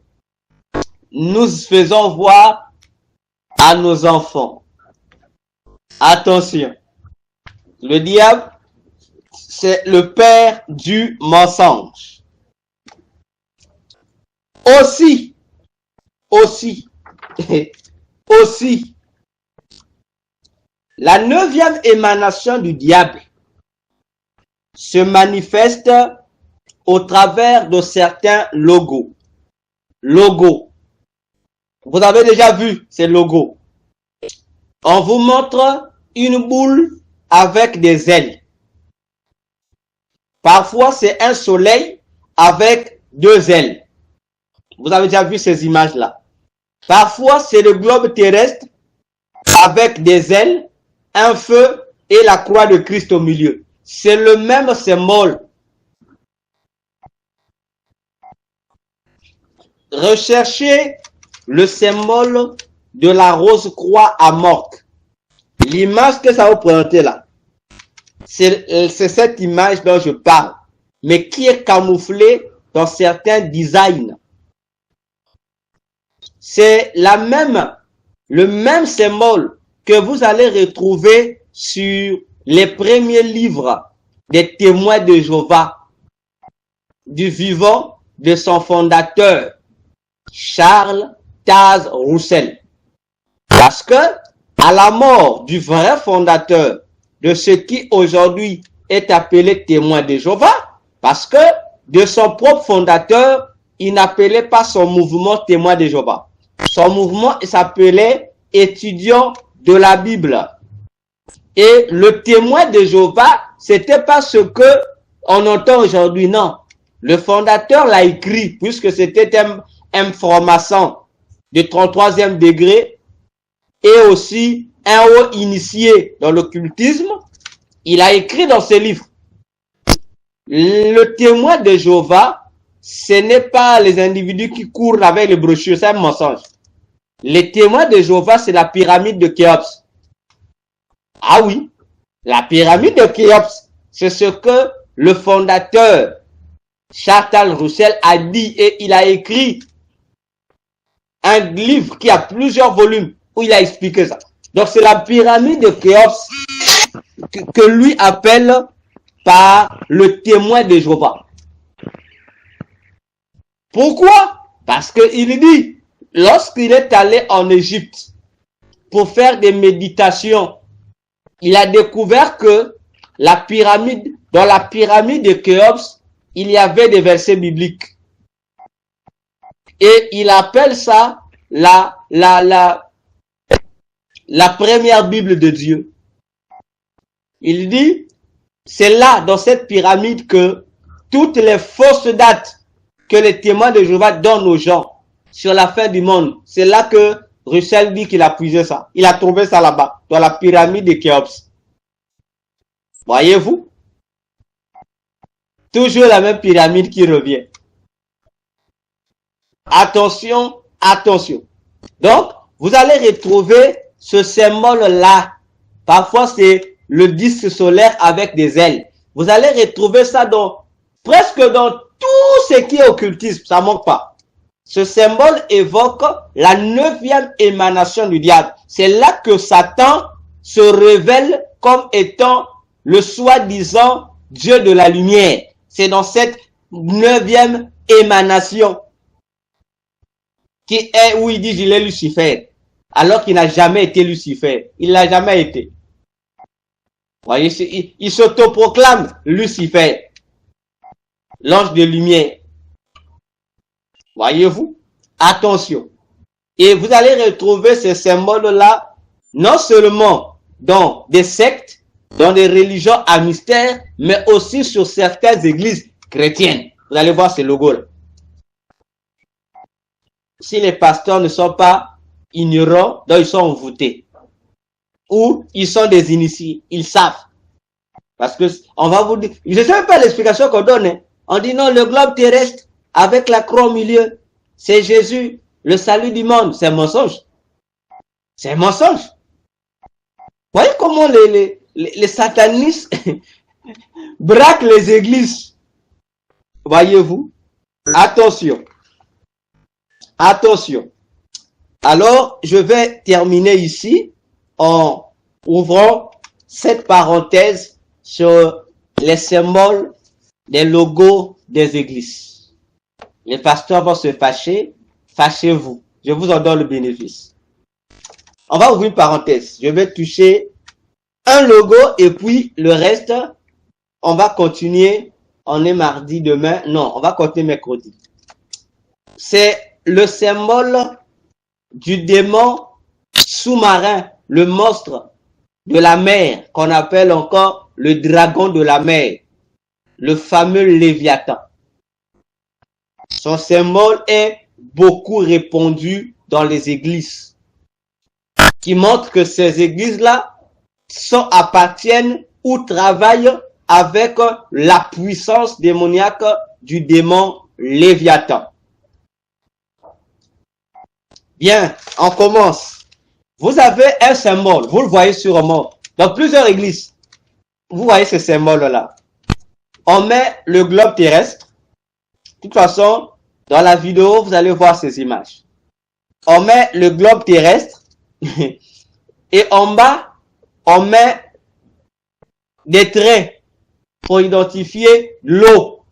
Speaker 2: nous faisons voir à nos enfants. Attention, le diable, c'est le père du mensonge. Aussi, La 9e émanation du diable se manifeste au travers de certains logos. Logos. Vous avez déjà vu ces logos. On vous montre une boule avec des ailes. Parfois, c'est un soleil avec 2 ailes. Vous avez déjà vu ces images-là. Parfois, c'est le globe terrestre avec des ailes, un feu et la croix de Christ au milieu. C'est le même symbole. Recherchez le symbole de la rose croix à Morque. L'image que ça va vous présenter là, c'est cette image dont je parle, mais qui est camouflée dans certains designs. C'est le même symbole que vous allez retrouver sur les premiers livres des témoins de Jéhovah, du vivant de son fondateur, Charles Taze Russell. Parce que, à la mort du vrai fondateur de ce qui aujourd'hui est appelé témoin de Jéhovah, parce que de son propre fondateur, il n'appelait pas son mouvement témoin de Jéhovah. Son mouvement s'appelait étudiant de la Bible. Et le témoin de Jéhovah, c'était pas ce que on entend aujourd'hui, non. Le fondateur l'a écrit, puisque c'était un franc-maçon de 33e degré et aussi un haut initié dans l'occultisme. Il a écrit dans ses livres. Le témoin de Jéhovah, ce n'est pas les individus qui courent avec les brochures, c'est un mensonge. Les témoins de Jéhovah, c'est la pyramide de Khéops. Ah oui, la pyramide de Khéops, c'est ce que le fondateur Charles Russell a dit, et il a écrit un livre qui a plusieurs volumes où il a expliqué ça. Donc c'est la pyramide de Khéops que lui appelle par le témoin de Jéhovah. Pourquoi? Parce qu'il dit, lorsqu'il est allé en Égypte pour faire des méditations, il a découvert que dans la pyramide de Khéops, il y avait des versets bibliques. Et il appelle ça la première Bible de Dieu. Il dit, c'est là, dans cette pyramide, que toutes les fausses dates que les témoins de Jéhovah donnent aux gens sur la fin du monde, c'est là que Russell dit qu'il a puisé ça. Il a trouvé ça là-bas, dans la pyramide de Khéops. Voyez-vous? Toujours la même pyramide qui revient. Attention, attention. Donc, vous allez retrouver ce symbole-là. Parfois, c'est le disque solaire avec des ailes. Vous allez retrouver ça presque dans tout ce qui est occultisme. Ça ne manque pas. Ce symbole évoque la 9e émanation du diable. C'est là que Satan se révèle comme étant le soi-disant Dieu de la lumière. C'est dans cette 9e émanation qui est où il dit il est Lucifer, alors qu'il n'a jamais été Lucifer. Il n'a jamais été. Voyez, il s'autoproclame Lucifer, l'ange de lumière. Voyez-vous? Attention. Et vous allez retrouver ces symboles-là, non seulement dans des sectes, dans des religions à mystère, mais aussi sur certaines églises chrétiennes. Vous allez voir ces logos-là. Si les pasteurs ne sont pas ignorants, donc ils sont envoûtés. Ou ils sont des initiés, ils savent. Parce que on va vous dire, je ne sais même pas l'explication qu'on donne. Hein. On dit non, le globe terrestre avec la croix au milieu, c'est Jésus, le salut du monde. C'est un mensonge. C'est un mensonge. Vous voyez comment les satanistes braquent les églises. Voyez-vous? Attention. Attention. Alors, je vais terminer ici en ouvrant cette parenthèse sur les symboles, les logos des églises. Les pasteurs vont se fâcher. Fâchez-vous. Je vous en donne le bénéfice. On va ouvrir une parenthèse. Je vais toucher Un logo et puis le reste, on va continuer. On est mardi demain. Non, on va continuer mercredi. C'est le symbole du démon sous-marin, le monstre de la mer, qu'on appelle encore le dragon de la mer, le fameux Léviathan. Son symbole est beaucoup répandu dans les églises, qui montre que ces églises-là appartiennent ou travaillent avec la puissance démoniaque du démon Léviathan. Bien, on commence. Vous avez un symbole, vous le voyez sûrement, dans plusieurs églises. Vous voyez ce symbole-là. On met le globe terrestre. De toute façon, dans la vidéo, vous allez voir ces images. On met le globe terrestre et en bas, on met des traits pour identifier l'eau.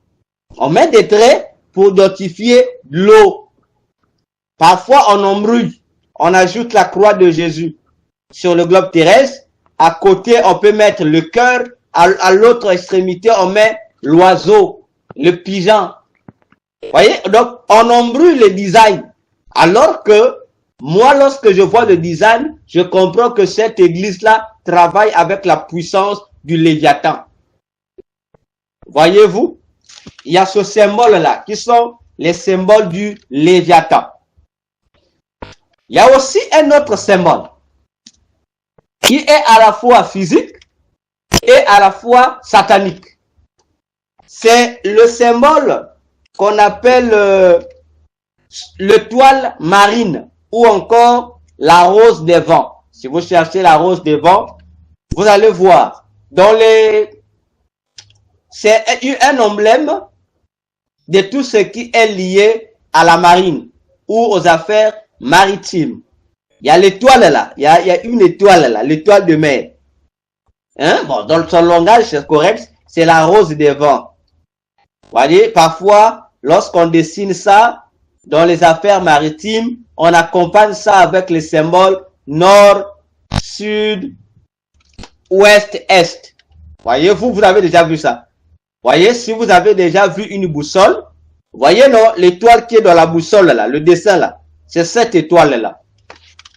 Speaker 2: On met des traits pour identifier l'eau. Parfois, on embrouille. On ajoute la croix de Jésus sur le globe terrestre. À côté, on peut mettre le cœur. À l'autre extrémité, on met l'oiseau, le pigeon. Voyez, donc on embrouille le design. Alors que moi, lorsque je vois le design, je comprends que cette église-là travaille avec la puissance du Léviathan. Voyez-vous, il y a ce symbole-là qui sont les symboles du Léviathan. Il y a aussi un autre symbole qui est à la fois physique et à la fois satanique. C'est le symbole qu'on appelle l'étoile marine ou encore la rose des vents. Si vous cherchez la rose des vents, vous allez voir. C'est un emblème de tout ce qui est lié à la marine ou aux affaires maritimes. Il y a l'étoile là, il y a une étoile là, l'étoile de mer. Hein? Bon, dans son langage, c'est correct, c'est la rose des vents. Vous voyez, parfois, lorsqu'on dessine ça, dans les affaires maritimes, on accompagne ça avec les symboles nord, sud, ouest, est. Voyez-vous, vous avez déjà vu ça. Voyez, si vous avez déjà vu une boussole, voyez, non, l'étoile qui est dans la boussole là, le dessin là, c'est cette étoile là.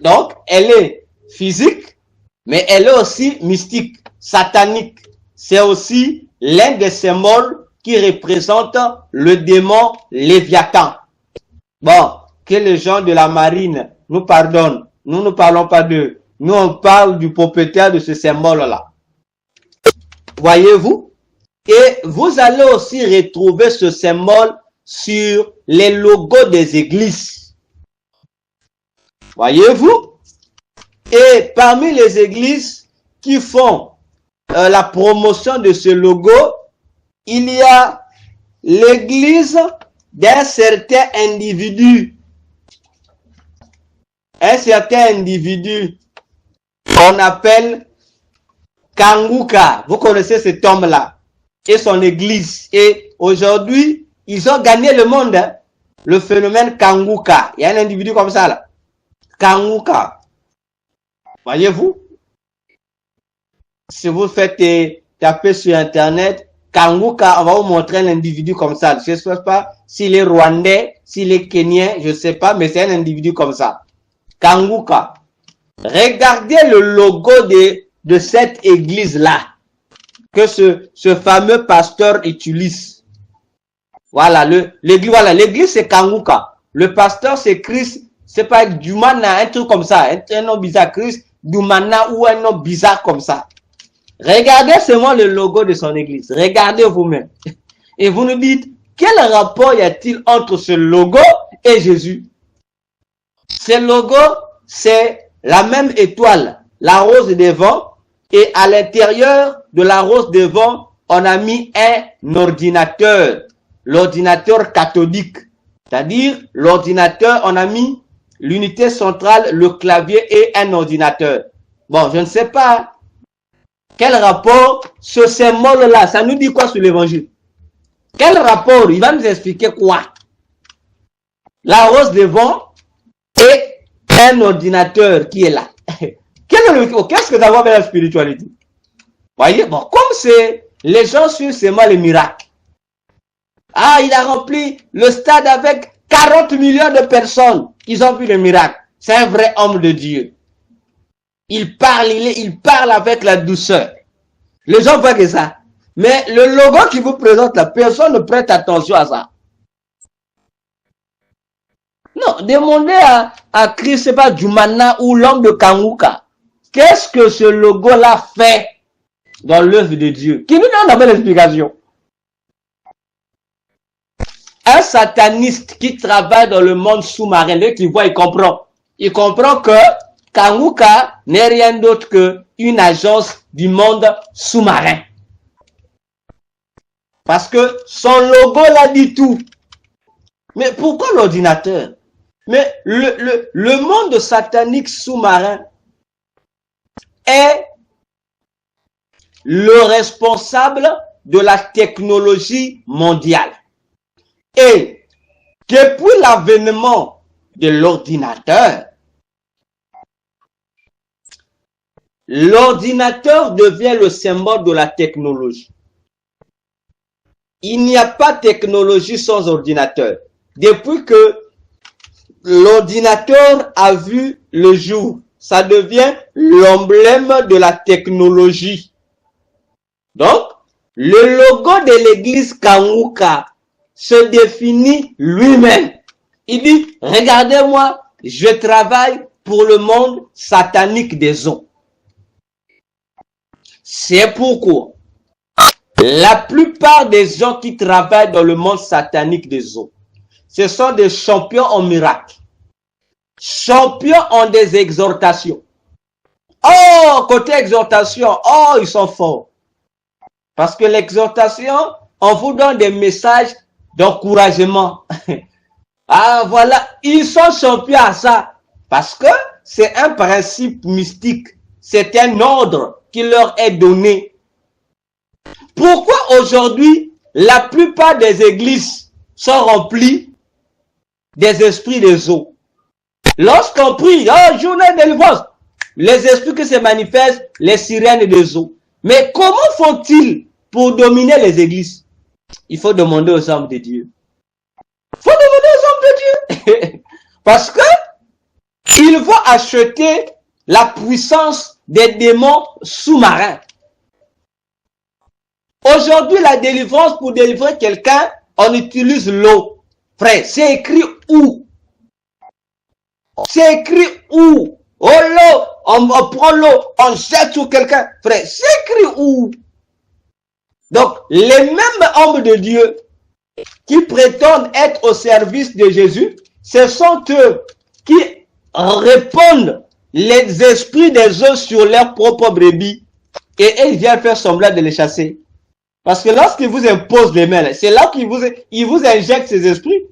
Speaker 2: Donc, elle est physique, mais elle est aussi mystique, satanique. C'est aussi l'un des symboles qui représente le démon Léviathan. Bon, que les gens de la marine nous pardonnent. Nous ne parlons pas d'eux. Nous, on parle du propriétaire de ce symbole-là. Voyez-vous? Et vous allez aussi retrouver ce symbole sur les logos des églises. Voyez-vous? Et parmi les églises qui font la promotion de ce logo, il y a l'église d'un certain individu. Un certain individu qu'on appelle Kanguka. Vous connaissez cet homme-là et son église. Et aujourd'hui, ils ont gagné le monde. Hein? Le phénomène Kanguka. Il y a un individu comme ça là. Kanguka. Voyez-vous? Si vous faites taper sur Internet, Kanguka, on va vous montrer l'individu comme ça. Je ne sais pas s'il est rwandais, s'il est kenyan, je ne sais pas, mais c'est un individu comme ça. Kanguka. Regardez le logo de cette église-là que ce fameux pasteur utilise. Voilà, l'église c'est Kanguka. Le pasteur c'est Christ, c'est pas Dumana, un truc comme ça, un nom bizarre, Christ Dumana ou un nom bizarre comme ça. Regardez seulement le logo de son église. Regardez vous-même. Et vous nous dites, quel rapport y a-t-il entre ce logo et Jésus? Ce logo, c'est la même étoile, la rose des vents. Et à l'intérieur de la rose des vents, on a mis un ordinateur. L'ordinateur cathodique. C'est-à-dire, l'ordinateur, on a mis l'unité centrale, le clavier et un ordinateur. Bon, je ne sais pas. Quel rapport ce symbole-là, ça nous dit quoi sur l'évangile? Quel rapport? Il va nous expliquer quoi? La rose des vents et un ordinateur qui est là. Qu'est-ce que ça va avec la spiritualité? Voyez, bon, comme c'est, les gens suivent seulement les miracles. Ah, il a rempli le stade avec 40 millions de personnes. Ils ont vu le miracle. C'est un vrai homme de Dieu. Il parle avec la douceur. Les gens voient que ça. Mais le logo qui vous présente là, personne ne prête attention à ça. Non, demandez à Chris, c'est pas Jumana ou l'homme de Kanguka. Qu'est-ce que ce logo-là fait dans l'œuvre de Dieu? Qui nous donne la bonne explication? Un sataniste qui travaille dans le monde sous-marin, lui qui voit, il comprend. Il comprend que Kanguka n'est rien d'autre qu'une agence du monde sous-marin. Parce que son logo l'a dit tout. Mais pourquoi l'ordinateur? Mais le monde satanique sous-marin est le responsable de la technologie mondiale. Et depuis l'avènement de l'ordinateur, l'ordinateur devient le symbole de la technologie. Il n'y a pas de technologie sans ordinateur. Depuis que l'ordinateur a vu le jour, ça devient l'emblème de la technologie. Donc, le logo de l'église Kanguka se définit lui-même. Il dit, regardez-moi, je travaille pour le monde satanique des eaux. C'est pourquoi la plupart des gens qui travaillent dans le monde satanique des eaux, ce sont des champions en miracles, champions en des exhortations. Oh, côté exhortation, oh, ils sont forts. Parce que l'exhortation, on vous donne des messages d'encouragement. Ah, voilà, ils sont champions à ça. Parce que c'est un principe mystique. C'est un ordre qui leur est donné. Pourquoi aujourd'hui, la plupart des églises sont remplies des esprits des eaux? Lorsqu'on prie, oh, journée de délivrance, les esprits qui se manifestent, les sirènes des eaux. Mais comment font-ils pour dominer les églises? Il faut demander aux hommes de Dieu. Il faut demander aux hommes de Dieu. Parce que ils vont acheter la puissance des démons sous-marins. Aujourd'hui, la délivrance, pour délivrer quelqu'un, on utilise l'eau. Frère, c'est écrit où? C'est écrit où? Oh l'eau, on prend l'eau, on jette sur quelqu'un. Frère, c'est écrit où? Donc, les mêmes hommes de Dieu qui prétendent être au service de Jésus, ce sont eux qui répandent les esprits des eaux sur leurs propres brebis et ils viennent faire semblant de les chasser. Parce que lorsqu'ils vous imposent les mains, c'est là qu'ils vous injectent ces esprits.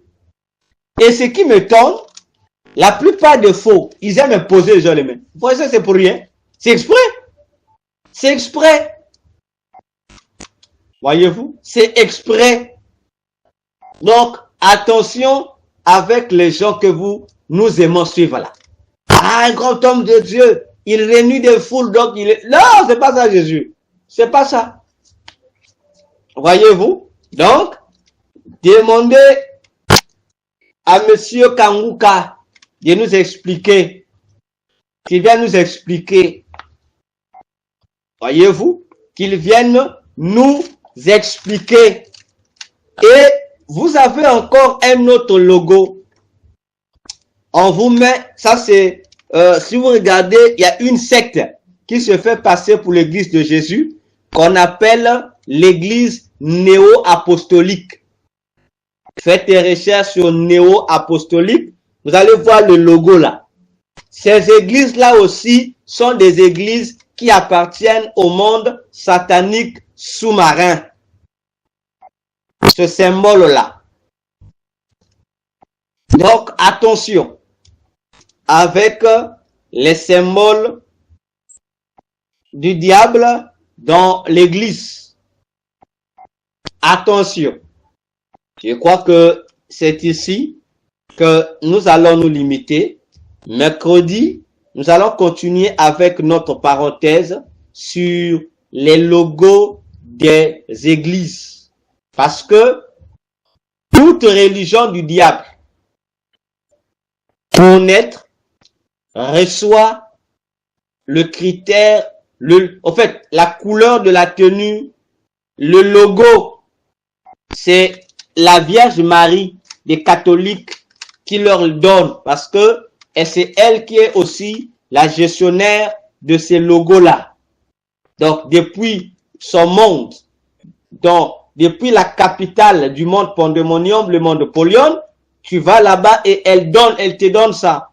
Speaker 2: Et ce qui m'étonne, la plupart des faux, ils aiment imposer les gens les mains. Vous voyez ça, c'est pour rien. C'est exprès. C'est exprès. Voyez-vous, c'est exprès. Donc, attention avec les gens que nous aimons suivre là. Ah, un grand homme de Dieu, il réunit des foules, donc il est... Non, c'est pas ça Jésus. C'est pas ça. Voyez-vous? Donc, demandez à Monsieur Kanguka de nous expliquer. Qu'il vienne nous expliquer. Voyez-vous? Qu'il vienne nous expliquer. Et vous avez encore un autre logo. On vous met, ça c'est, si vous regardez, il y a une secte qui se fait passer pour l'église de Jésus, qu'on appelle l'église néo-apostolique. Faites des recherches sur néo-apostolique, vous allez voir le logo là. Ces églises-là aussi sont des églises qui appartiennent au monde satanique sous-marin. Ce symbole-là. Donc, attention avec les symboles du diable dans l'église. Attention. Je crois que c'est ici que nous allons nous limiter. Mercredi, nous allons continuer avec notre parenthèse sur les logos des églises. Parce que toute religion du diable, pour naître, reçoit le critère, en fait, la couleur de la tenue, le logo, c'est la Vierge Marie des catholiques qui leur donne, parce que c'est elle qui est aussi la gestionnaire de ces logos-là. Donc, depuis son monde, donc, depuis la capitale du monde pandémonium, le monde Polion, tu vas là-bas et elle te donne ça.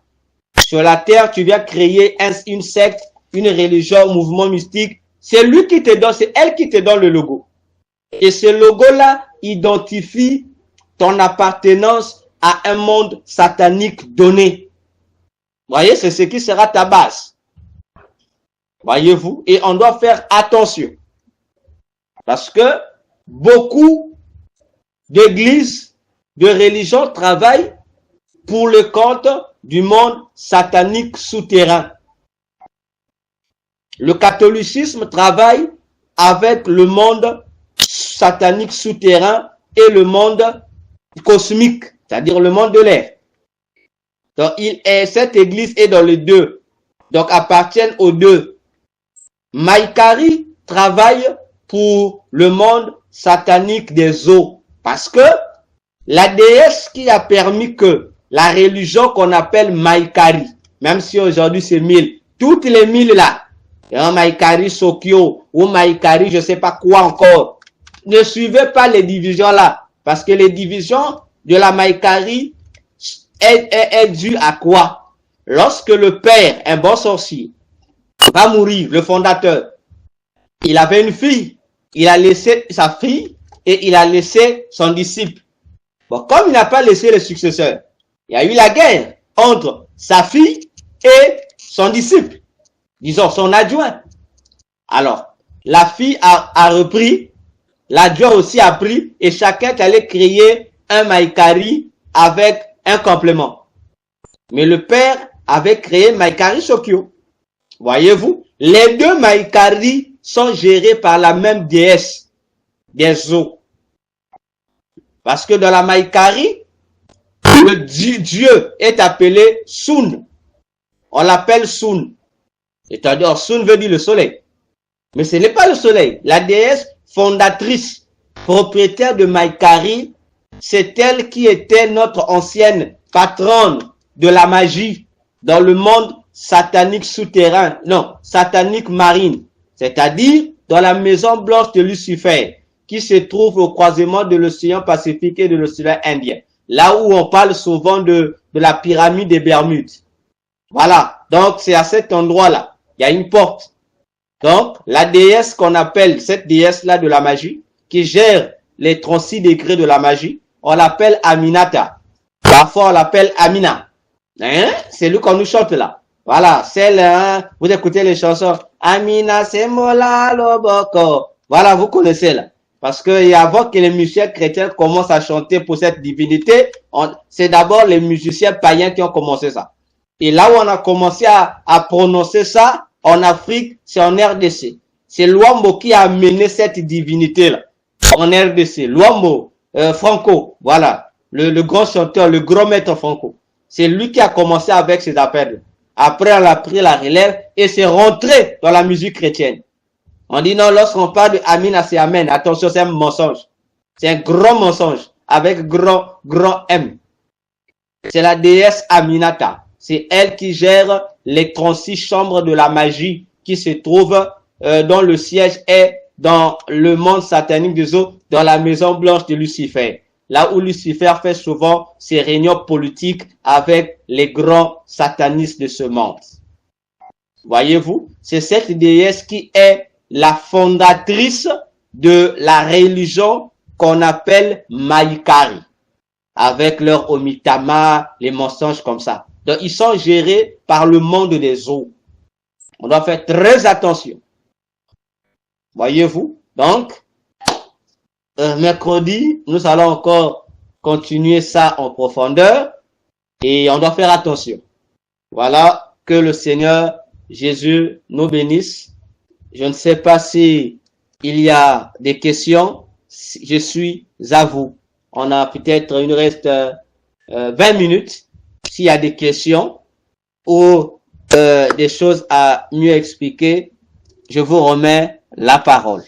Speaker 2: Sur la terre, tu viens créer une secte, une religion, un mouvement mystique. C'est lui qui te donne, c'est elle qui te donne le logo. Et ce logo-là identifie ton appartenance à un monde satanique donné. Voyez, c'est ce qui sera ta base. Voyez-vous? Et on doit faire attention. Parce que beaucoup d'églises, de religions travaillent pour le compte du monde satanique souterrain. Le catholicisme travaille avec le monde satanique souterrain et le monde cosmique, c'est-à-dire le monde de l'air. Donc, cette église est dans les deux, donc appartiennent aux deux. Maïkari travaille pour le monde satanique des eaux, parce que la déesse qui a permis que la religion qu'on appelle Maïkari, même si aujourd'hui c'est 1000, toutes les 1000 là, Maïkari Sokyo ou Maïkari je sais pas quoi encore, ne suivez pas les divisions là, parce que les divisions de la Maïkari est dues à quoi? Lorsque le père, un bon sorcier, va mourir, le fondateur, il avait une fille, il a laissé sa fille et il a laissé son disciple. Bon, comme il n'a pas laissé le successeur, il y a eu la guerre entre sa fille et son disciple, disons son adjoint. Alors, la fille a repris, l'adjoint aussi a pris, et chacun allait créer un Maïkari avec un complément. Mais le père avait créé Maïkari Sokyo. Voyez-vous, les deux Maïkari sont gérés par la même déesse des eaux. Parce que dans la Maïkari, le Dieu est appelé Sun. On l'appelle Sun. C'est-à-dire, Sun veut dire le soleil. Mais ce n'est pas le soleil. La déesse fondatrice, propriétaire de Maïkari, c'est elle qui était notre ancienne patronne de la magie dans le monde satanique souterrain. Non, satanique marine. C'est-à-dire dans la maison blanche de Lucifer, qui se trouve au croisement de l'océan Pacifique et de l'océan Indien. Là où on parle souvent de la pyramide des Bermudes. Voilà. Donc, c'est à cet endroit-là. Il y a une porte. Donc, la déesse qu'on appelle, cette déesse-là de la magie, qui gère les 36 degrés de la magie, on l'appelle Aminata. Parfois, on l'appelle Amina. Hein? C'est lui qu'on nous chante là. Voilà. Celle, hein, vous écoutez les chansons. Amina, c'est Mola Loboko. Voilà, vous connaissez là. Parce que avant que les musiciens chrétiens commencent à chanter pour cette divinité, c'est d'abord les musiciens païens qui ont commencé ça. Et là où on a commencé à prononcer ça, en Afrique, c'est en RDC. C'est Luambo qui a amené cette divinité-là en RDC. Luambo, Franco, voilà, le grand chanteur, le grand maître Franco. C'est lui qui a commencé avec ces appels. Après, on a pris la relève et c'est rentré dans la musique chrétienne. On dit non, lorsqu'on parle de Amina, c'est Amen. Attention, c'est un mensonge. C'est un grand mensonge avec grand M. C'est la déesse Aminata. C'est elle qui gère les 36 chambres de la magie qui se trouvent dont le siège est dans le monde satanique des eaux, dans la maison blanche de Lucifer. Là où Lucifer fait souvent ses réunions politiques avec les grands satanistes de ce monde. Voyez-vous, c'est cette déesse qui est la fondatrice de la religion qu'on appelle Maïkari, avec leur Omitama, les mensonges comme ça. Donc, ils sont gérés par le monde des eaux. On doit faire très attention. Voyez-vous? Donc, mercredi, nous allons encore continuer ça en profondeur et on doit faire attention. Voilà, que le Seigneur Jésus nous bénisse Je ne sais pas si il y a des questions. Je suis à vous. On a peut-être, il nous reste 20 minutes. S'il y a des questions ou des choses à mieux expliquer, je vous remets la parole.